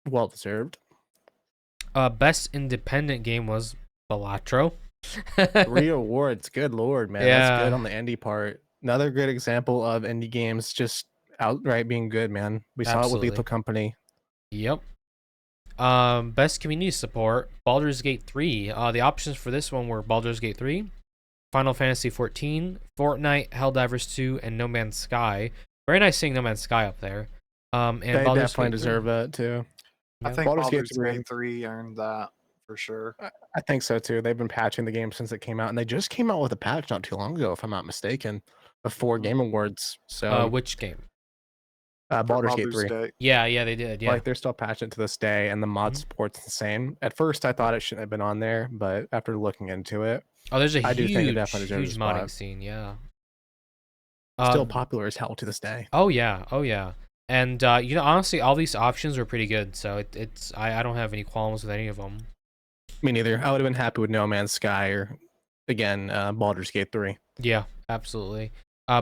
Well deserved. Best independent game was Balatro. 3 awards. Good lord, man. That's good Yeah. on the indie part. Another good example of indie games just outright being good, man. We saw it with Absolutely. Lethal Company. Yep. Best community support, Baldur's Gate 3. The options for this one were Baldur's Gate 3, Final Fantasy 14, Fortnite, Helldivers 2, and No Man's Sky. Very nice seeing No Man's Sky up there. And They Baldur's definitely Gate 3. deserve that too. I Yeah. think Baldur's Gate Baldur's 3. Gate 3 earned that for sure. I think so too. They've been patching the game since it came out, and they just came out with a patch not too long ago, if I'm not mistaken, before Game Awards. So Which game? Baldur's Gate 3. Gate. Yeah, they did. Yeah. Like they're still patching it to this day, and the mod Mhm. support's the same. At first, I thought it shouldn't have been on there, but after looking into it, Oh, there's a I do think it definitely deserves huge a modding spot. scene. Yeah. Still popular as hell to this day. Oh yeah. And honestly, all these options were pretty good. So I don't have any qualms with any of them. Me neither. I would have been happy with No Man's Sky or, again, Baldur's Gate 3. Yeah, absolutely.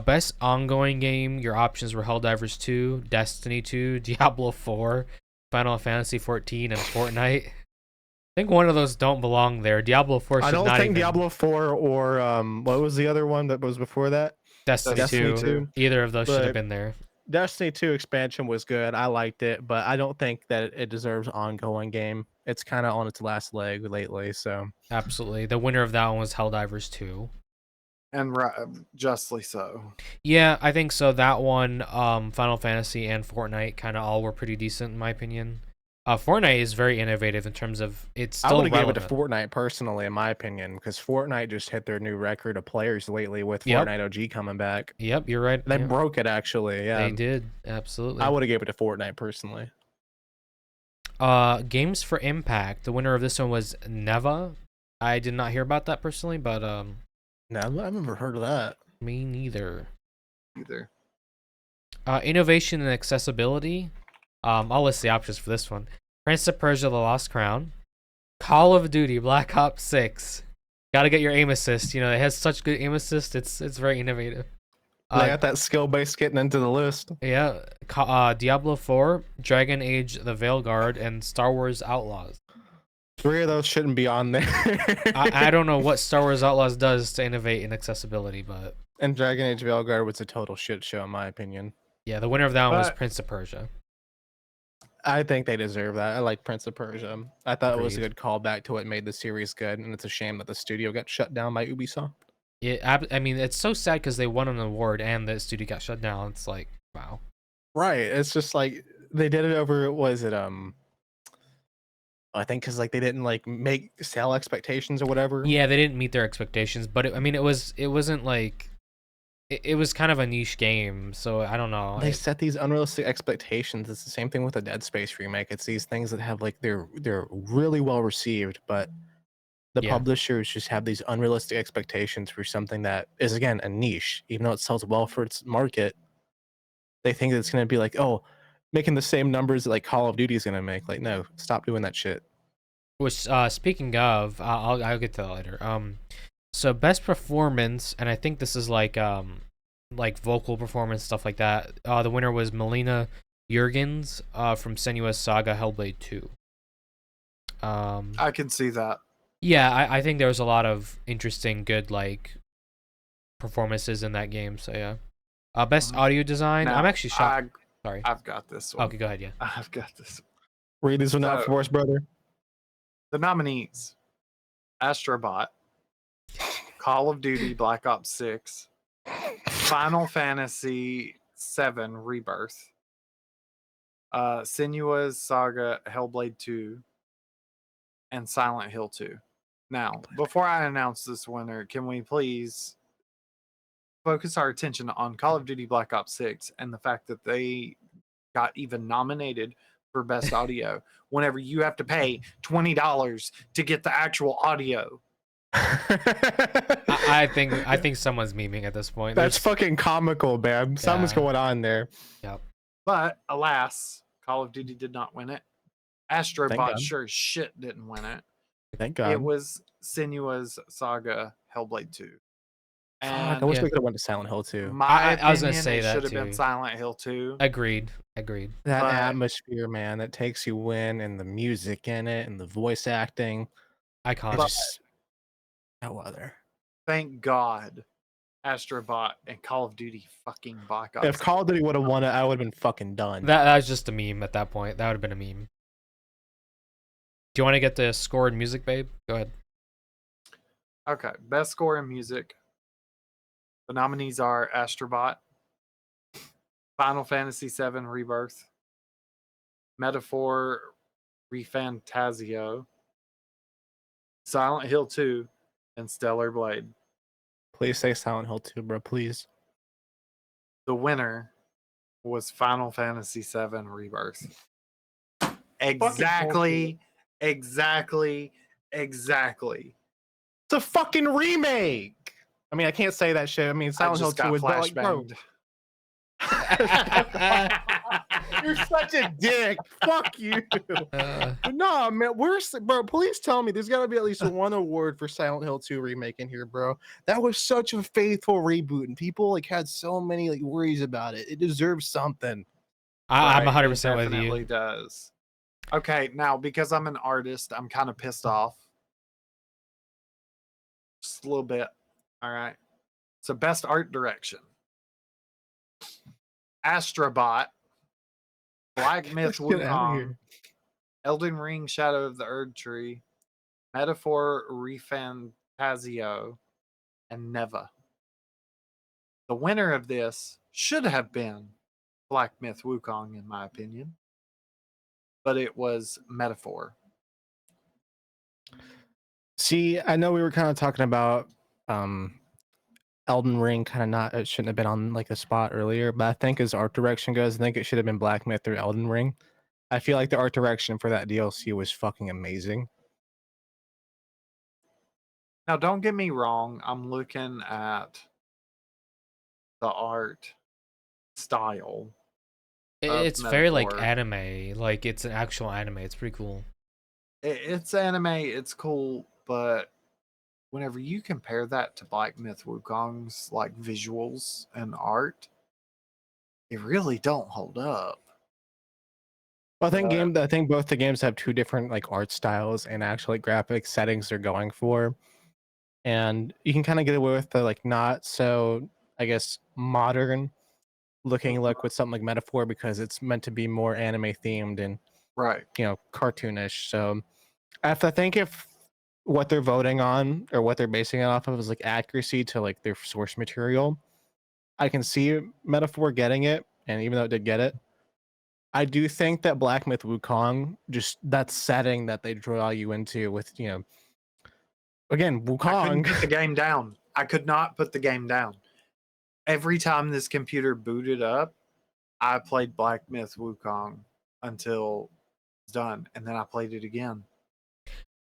Best ongoing game, your options were Helldivers 2, Destiny 2, Diablo 4, Final Fantasy 14, and Fortnite. I think one of those don't belong there. Diablo 4 should I don't not think even... Diablo 4 or what was the other one that was before that? Destiny, Destiny 2. 2. Either of those should have But been there. Destiny 2 expansion was good. I liked it, but I don't think that it deserves ongoing game. It's kind of on its last leg lately, so Absolutely. The winner of that one was Helldivers 2. And justly so. Yeah, I think so. That one, Final Fantasy and Fortnite kind of all were pretty decent in my opinion. Fortnite is very innovative in terms of it's I still would have given it relevant. to Fortnite personally, in my opinion, because Fortnite just hit their new record of players lately with Yep. Fortnite OG coming back. Yep, you're right. They Yep. broke it actually. Yeah, They did. Absolutely. I would have given it to Fortnite personally. Games for Impact. The winner of this one was Neva. I did not hear about that personally, but No, I've never heard of that. me neither. Either. Innovation and accessibility. I'll list the options for this one. Prince of Persia: The Lost Crown, Call of Duty Black Ops 6. Gotta get your aim assist. It has such good aim assist. It's very innovative. They got that skill base getting into the list. Yeah. Diablo 4, Dragon Age: The Veilguard, and Star Wars Outlaws. 3 of those shouldn't be on there. I don't know what Star Wars Outlaws does to innovate in accessibility, but And Dragon Age Veilguard was a total shit show, in my opinion. yeah, the winner of that one was But- Prince of Persia. I think they deserve that. I like Prince of Persia. I thought it was a Agreed. good callback to what made the series good, and it's a shame that the studio got shut down by Ubisoft. Yeah, I mean, it's so sad because they won an award and the studio got shut down. It's like, wow. Right. It's just like they did it over. Was it I think because like they didn't like make sell expectations or whatever. Yeah, they didn't meet their expectations, but it wasn't like it was kind of a niche game, so I don't know. They set these unrealistic expectations. It's the same thing with the Dead Space remake. It's these things that have like they're really well received, but the Yeah. publishers just have these unrealistic expectations for something that is again a niche, even though it sells well for its market. they think it's gonna be like, oh, making the same numbers that like Call of Duty is gonna make. Like, no, stop doing that shit. Which, speaking of, I'll get to that later. So best performance, and I think this is like vocal performance, stuff like that. The winner was Melina Jurgens from Senua's Saga Hellblade 2. I can see that. Yeah, I think there was a lot of interesting, good like performances in that game. So yeah. Best audio design. Now, I'm actually shocked. Sorry. I've got this one. Okay, go ahead. Yeah. I've got this. Read this one out So- for us, brother. The nominees: Astrobot, Call of Duty Black Ops 6, Final Fantasy 7 Rebirth, Senua's Saga Hellblade 2, and Silent Hill 2. Now, before I announce this winner, can we please focus our attention on Call of Duty Black Ops 6 and the fact that they got even nominated for Best Audio whenever you have to pay $20 to get the actual audio? I think someone's memeing at this point. That's fucking comical, man. Something's Yeah. going on there. Yep. But alas, Call of Duty did not win it. Thank Astrobot God. sure as shit didn't win it. Thank God. It was Senua's Saga Hellblade 2. Fuck, And I wish Yeah. we could have went to Silent Hill too. my I was gonna opinion, say it that should have been too. Silent Hill 2. Agreed. That but- atmosphere, man, that takes you in, and the music in it, and the voice acting. It Iconic. just no other. Thank God Astrobot and Call of Duty fucking Black Ops. If Call of Duty would have won it, I would have been fucking done. That was just a meme at that point. That would have been a meme. Do you want to get the score and music, babe? Go ahead. Okay, best score in music. The nominees are Astrobot, Final Fantasy VII Rebirth, Metaphor Refantasio, Silent Hill 2, and Stellar Blade. Please say Silent Hill 2, bro. Please. The winner was Final Fantasy VII Rebirth. Exactly. It's a fucking remake. I mean, I can't say that shit. I mean, I Silent Hill just 2 got is but, like, bro, flashbanged. you're such a dick. Fuck you. Uh, No, man, bro, please tell me there's got to be at least one award for Silent Hill 2 remake in here, bro. That was such a faithful reboot, and people like had so many like worries about it. It deserves something. I'm Right, 100% it with definitely you. does. Okay, now because I'm an artist, I'm kind of pissed off. Just a little bit. All right. So best art direction. Astrobot, Black Myth Let's get outta here. Wukong, Elden Ring Shadow of the Erd Tree, Metaphor Refantasio, and Neva. The winner of this should have been Black Myth Wukong, in my opinion, but it was Metaphor. See, I know we were kind of talking about Elden Ring kind of not it shouldn't have been on like a spot earlier, but I think as art direction goes, I think it should have been Black Myth or Elden Ring. I feel like the art direction for that DLC was fucking amazing. Now, don't get me wrong. I'm looking at the art style. It's very like Metaphor. anime. Like it's an actual anime. It's pretty cool. It's anime. It's cool, but whenever you compare that to Black Myth Wukong's like visuals and art, it really don't hold up. Well, I think both the games have two different like art styles and actual like graphic settings they're going for. And you can kind of get away with the like not so, I guess, modern looking look with something like Metaphor because it's meant to be more anime themed and Right. cartoonish. So I think if what they're voting on or what they're basing it off of is like accuracy to like their source material, I can see Metaphor getting it, and even though it did get it, I do think that Black Myth Wukong, just that setting that they draw you into with, again, I couldn't Wukong. put the game down. I could not put the game down. Every time this computer booted up, I played Black Myth Wukong until it's done, and then I played it again.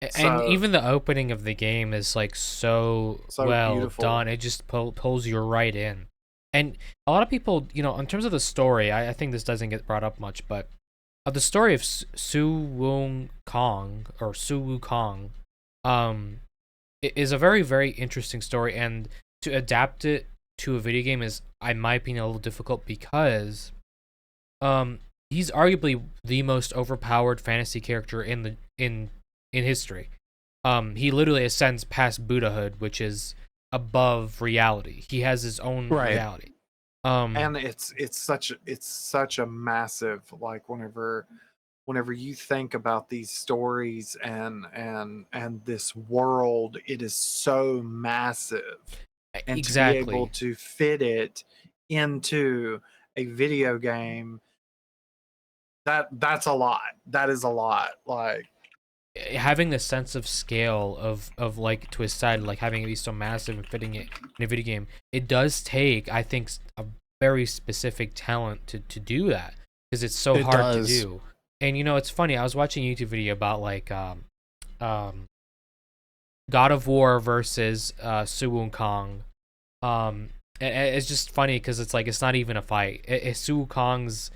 And So- even the opening of the game is like so So well beautiful. done. It just pulls you right in. And a lot of people, in terms of the story, I think this doesn't get brought up much, but the story of Su Wukong, is a very, very interesting story, and to adapt it to a video game is, in my opinion, a little difficult because, he's arguably the most overpowered fantasy character in history. He literally ascends past Buddhahood, which is above reality. He has his own reality. And it's such a massive, like, whenever you think about these stories and this world, it is so massive, and to be able to fit it into a video game, that's a lot. That is a lot. Like, having the sense of scale of like Twisted, like having it be so massive and fitting it in a video game, it does take, I think, a very specific talent to do that, because it's so hard to do. And it's funny, I was watching a YouTube video about like God of War versus Su Wukong. It's just funny because it's like, it's not even a fight. Su Wukong's,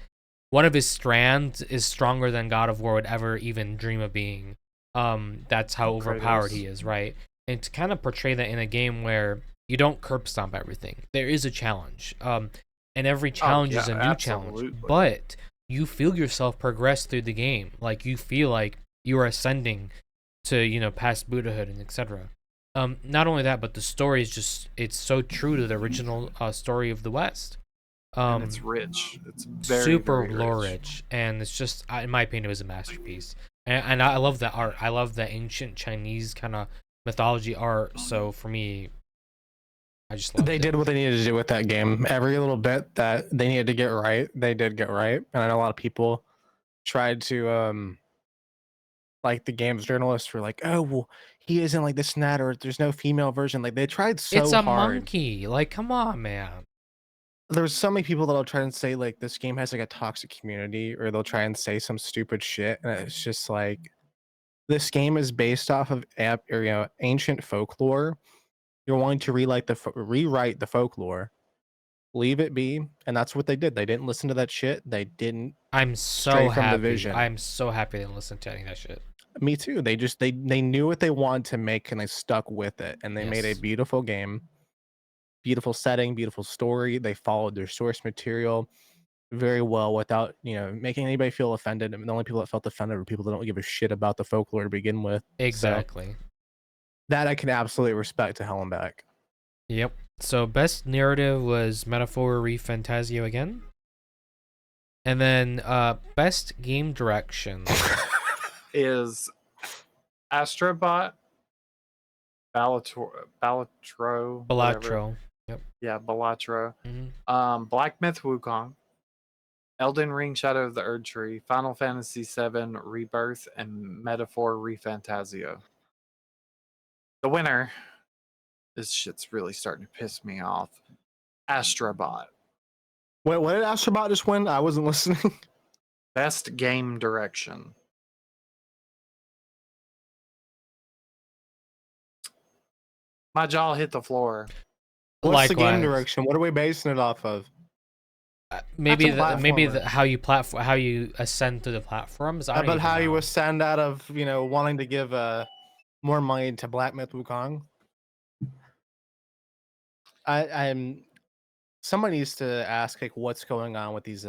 one of his strands is stronger than God of War would ever even dream of being. That's how overpowered he is, right? And to kind of portray that in a game where you don't curb stomp everything, there is a challenge. And every challenge is a new challenge, but you feel yourself progress through the game. Like, you feel like you are ascending to, past Buddhahood and etc. Not only that, but the story is just, it's so true to the original story of the West. And it's rich. It's very, super very lore rich, and it's just, in my opinion, it was a masterpiece. And I love that art. I love the ancient Chinese kind of mythology art. So for me, I just loved They it. did what they needed to do with that game. Every little bit that they needed to get right, they did get right. And I know a lot of people tried to like, the games journalists were like, oh well, he isn't like this and that, or there's no female version. Like, they tried so hard. It's a monkey. Like, come on, man. There's so many people that'll try and say like this game has like a toxic community, or they'll try and say some stupid shit, and it's just like, this game is based off of ancient folklore. You're wanting to rewrite the folklore, leave it be, and that's what they did. They didn't listen to that shit. They didn't. I'm so stray from the happy. vision. I'm so happy they didn't listen to any of that shit. Me too. They just they knew what they wanted to make, and they stuck with it, and they made a Yes. beautiful game, beautiful setting, beautiful story. They followed their source material very well without making anybody feel offended. I mean, the only people that felt offended were people that don't give a shit about the folklore to begin with. Exactly. So, that I can absolutely respect to hell and back. Yep. So best narrative was Metaphor Re Fantasio again. And then best game direction is Astrobot, Balatro. Balatro. Yep. Yeah, Balatro. Mm-hmm. Black Myth Wukong, Elden Ring Shadow of the Erd Tree, Final Fantasy VII Rebirth, and Metaphor Re Fantasio. The winner, this shit's really starting to piss me off, Astrobot. Wait, what did Astrobot just win? I wasn't listening. Best game direction. My jaw hit the floor. What's the game direction? What are we basing it off of? Maybe how you ascend through the platforms. How about how you ascend out of wanting to give more money to Black Myth Wukong? I'm somebody needs to ask like what's going on with these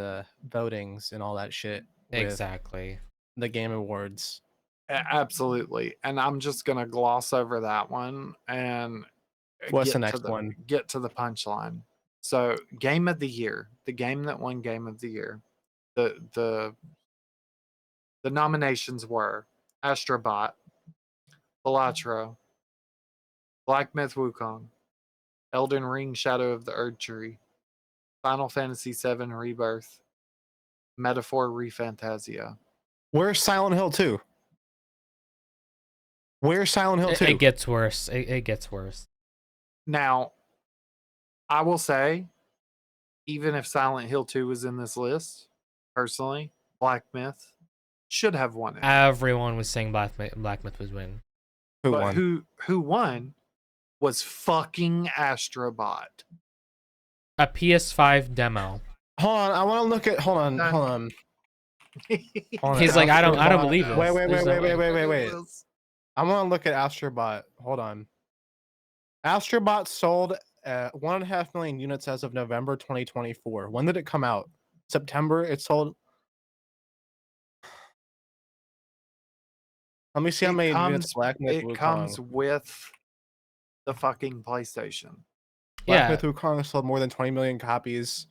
votings and all that shit. Exactly. The Game Awards. Absolutely. And I'm just gonna gloss over that one and what's the next one? Get to the punchline. So, Game of the Year, the game that won Game of the Year, the nominations were Astrobot, Balatro, Black Myth Wukong, Elden Ring Shadow of the Erd Tree, Final Fantasy VII Rebirth, Metaphor Re Fantasio. Where's Silent Hill 2? Where's Silent Hill 2? It gets worse. It gets worse. Now, I will say, even if Silent Hill 2 was in this list, personally, Black Myth should have won it. Everyone was saying Black Myth was win. Who won was fucking Astrobot. A PS5 demo. Hold on, I want to look at. Hold on, Done. hold on. Hold on. He's like, I don't Astrobot- believe this. Wait, There's no way. wait. I want to look at Astrobot. Hold on. Astrobot sold 1.5 million units as of November 2024. When did it come out? September. It sold. Let me see how many units Black Myth It Wukong. comes with the fucking PlayStation. Black Yeah. Myth Wukong sold more than 20 million copies.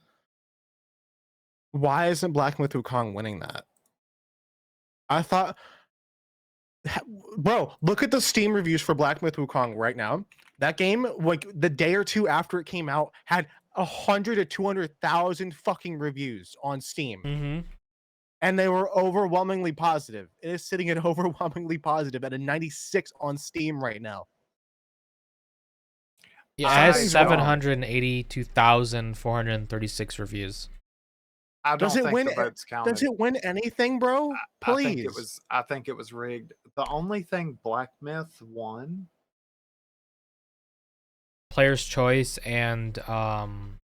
Why isn't Black Myth Wukong winning that? I thought, bro, look at the Steam reviews for Black Myth Wukong right now. That game, like the day or two after it came out, had 100 to 200,000 fucking reviews on Steam, Mm-hmm. and they were overwhelmingly positive. It is sitting at overwhelmingly positive at a 96 on Steam right now. Yeah, it has Something's wrong. 782,436 reviews. I don't Does it think win? the votes counted. Does it win anything, bro? Please. I think it was rigged. The only thing Black Myth won. Player's choice and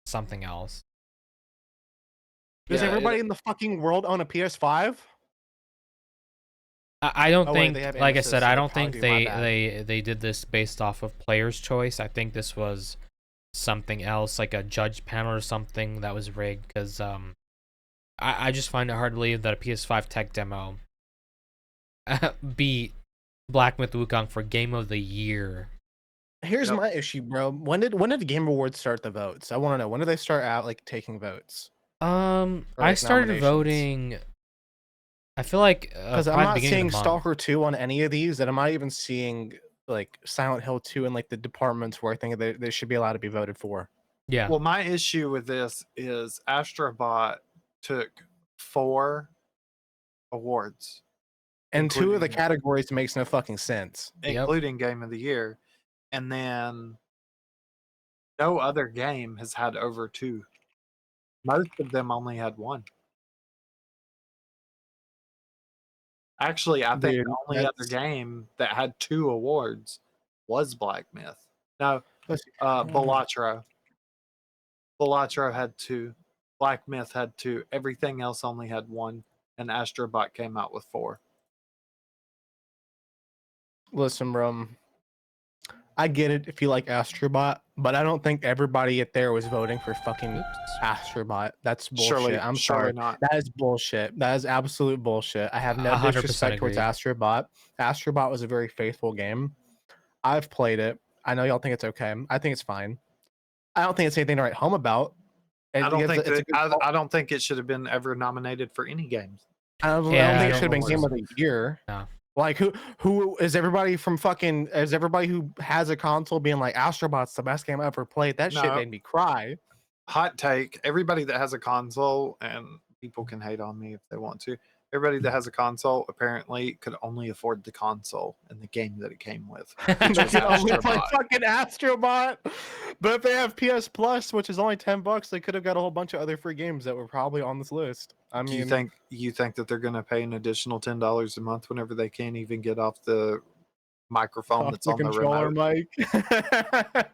something else. Does Yeah, everybody in the fucking world own a PS5? I don't Oh, wait, think, they have like I Asus, said, so I they don't probably think do, my bad. they did this based off of player's choice. I think this was something else, like a judge panel or something that was rigged. Because I just find it hard to believe that a PS5 tech demo beat Black Myth Wukong for Game of the Year. Here's Yep. my issue, bro. When did the Game Awards start the votes? I want to know, when did they start out like taking votes? Or, I like, started nominations? voting. I feel like Because I'm probably not beginning seeing of the month. Stalker 2 on any of these, and I'm not even seeing like Silent Hill 2 in like the departments where I think they should be allowed to be voted for. Yeah. Well, my issue with this is Astrobot took 4 awards, And 2 of the including- categories makes no fucking sense. Yep. including Game of the Year, and then no other game has had over 2. Most of them only had 1. Actually, I think Dude, the only other game that had 2 awards was Black Myth. No, Balatro. Balatro had 2. Black Myth had 2. Everything else only had 1, and Astrobot came out with 4. Listen, bro. I get it if you like Astrobot, but I don't think everybody at there was voting for fucking Oops. Astrobot. That's bullshit. Surely, I'm surely sorry. not. That is bullshit. That is absolute bullshit. I have no 100% disrespect towards agree. Astrobot. Astrobot was a very faithful game. I've played it. I know y'all think it's okay. I think it's fine. I don't think it's anything to write home about. I don't think it's a good I don't think it should have been ever nominated for any games. I don't Yeah, think I it don't should have been know Game what of the Year. No. Like who is everybody from fucking is everybody who has a console being like Astrobot's the best game I ever played? That shit No. made me cry. Hot take: everybody that has a console, and people can hate on me if they want to. Everybody that has a console apparently could only afford the console and the game that it came with. Which They was can only play Astrobot. fucking Astrobot. But if they have PS Plus, which is only $10, they could have got a whole bunch of other free games that were probably on this list. I Do mean, you think that they're going to pay an additional $10 a month whenever they can't even get off the microphone off that's the on the controller remote? mic.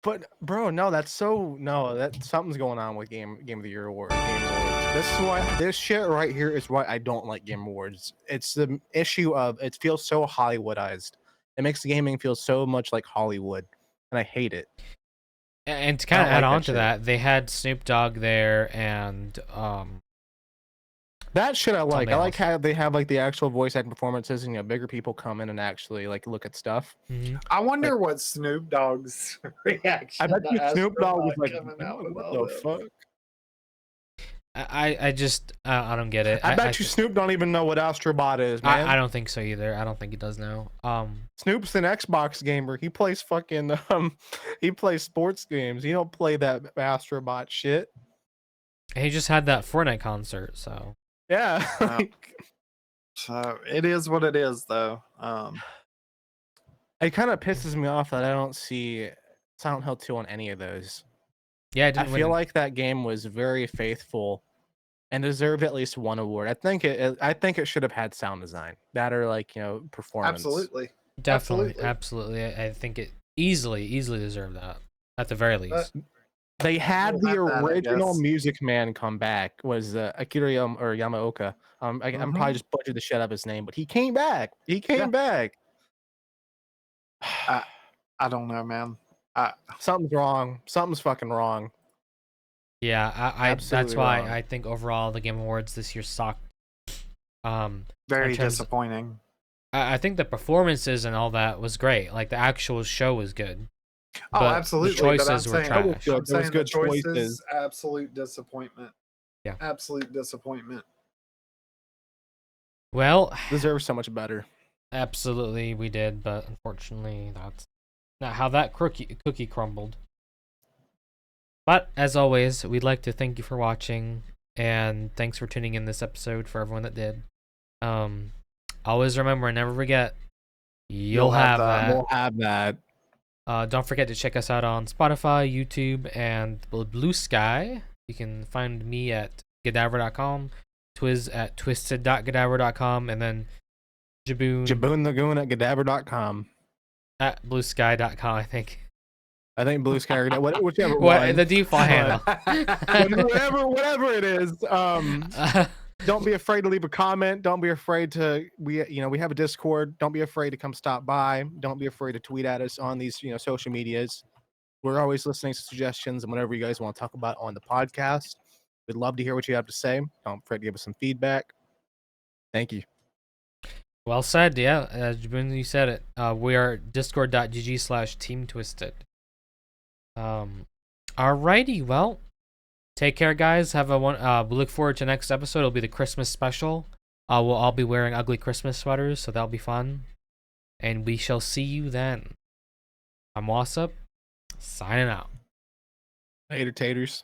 But bro, no, that something's going on with Game of the Year award. Game Awards. This is why this shit right here is why I don't like Game Awards. It's the issue of it feels so Hollywoodized. It makes the gaming feel so much like Hollywood, and I hate it. And to kind of don't add like on that to shit. that, they had Snoop Dogg there, and That shit I like. Something I like else. how they have like the actual voice acting performances, and bigger people come in and actually like look at stuff. I wonder what Snoop Dogg's reaction. I bet you to Snoop Dogg was Astrobot like, coming out with "What all the this. fuck?" I just I don't get it. I bet you Snoop don't even know what Astrobot is, man. I don't think so either. I don't think he does know. Snoop's an Xbox gamer. He plays fucking he plays sports games. He don't play that Astrobot shit. He just had that Fortnite concert, so Yeah. Wow. So it is what it is, though. It kind of pisses me off that I don't see Silent Hill 2 on any of those. yeah, it I didn't feel win. like that game was very faithful and deserved at least one award. I think it should have had sound design. That or like, performance. Absolutely. Definitely, absolutely. I think it easily deserved that at the very least. They had the We'll have that, I original guess. Music Man come back. Was Akira or Yamaoka? I'm Mhm. probably just butchered the shit out of his name, but he came back. He came back. I don't know, man. Something's wrong. Something's fucking wrong. Yeah, that's Absolutely why wrong. I think overall the Game Awards this year sucked. In Very terms- disappointing. I think the performances and all that was great. Like the actual show was good. Oh, But absolutely. the choices were but trash. I'm There saying, was I'm saying good the choices, choices. absolute disappointment. Yeah. Absolute disappointment. Well, Deserves so much better. absolutely we did, but unfortunately that's not how that cookie crumbled. But as always, we'd like to thank you for watching, and thanks for tuning in this episode for everyone that did. Always remember and never forget, you'll have that. We'll have that. Don't forget to check us out on Spotify, YouTube, and Blue Sky. You can find me at Gadaver.com, Twiz at twisted.gadaver.com, and then Jaboon Lagoon at Gadaver.com. at bluesky.com, I think. I think Blue Sky or whichever What one. the default handle. whatever it is. Don't be afraid to leave a comment. Don't be afraid to we have a Discord. Don't be afraid to come stop by. Don't be afraid to tweet at us on these social medias. We're always listening to suggestions and whatever you guys want to talk about on the podcast. We'd love to hear what you have to say. Don't forget to give us some feedback. Thank you. Well said, yeah. As you said it. We are discord.gg/teamtwisted. Alrighty, well, take care, guys. Have a one. We look forward to next episode. It'll be the Christmas special. We'll all be wearing ugly Christmas sweaters, so that'll be fun. And we shall see you then. I'm Wassup, signing out. Later, taters.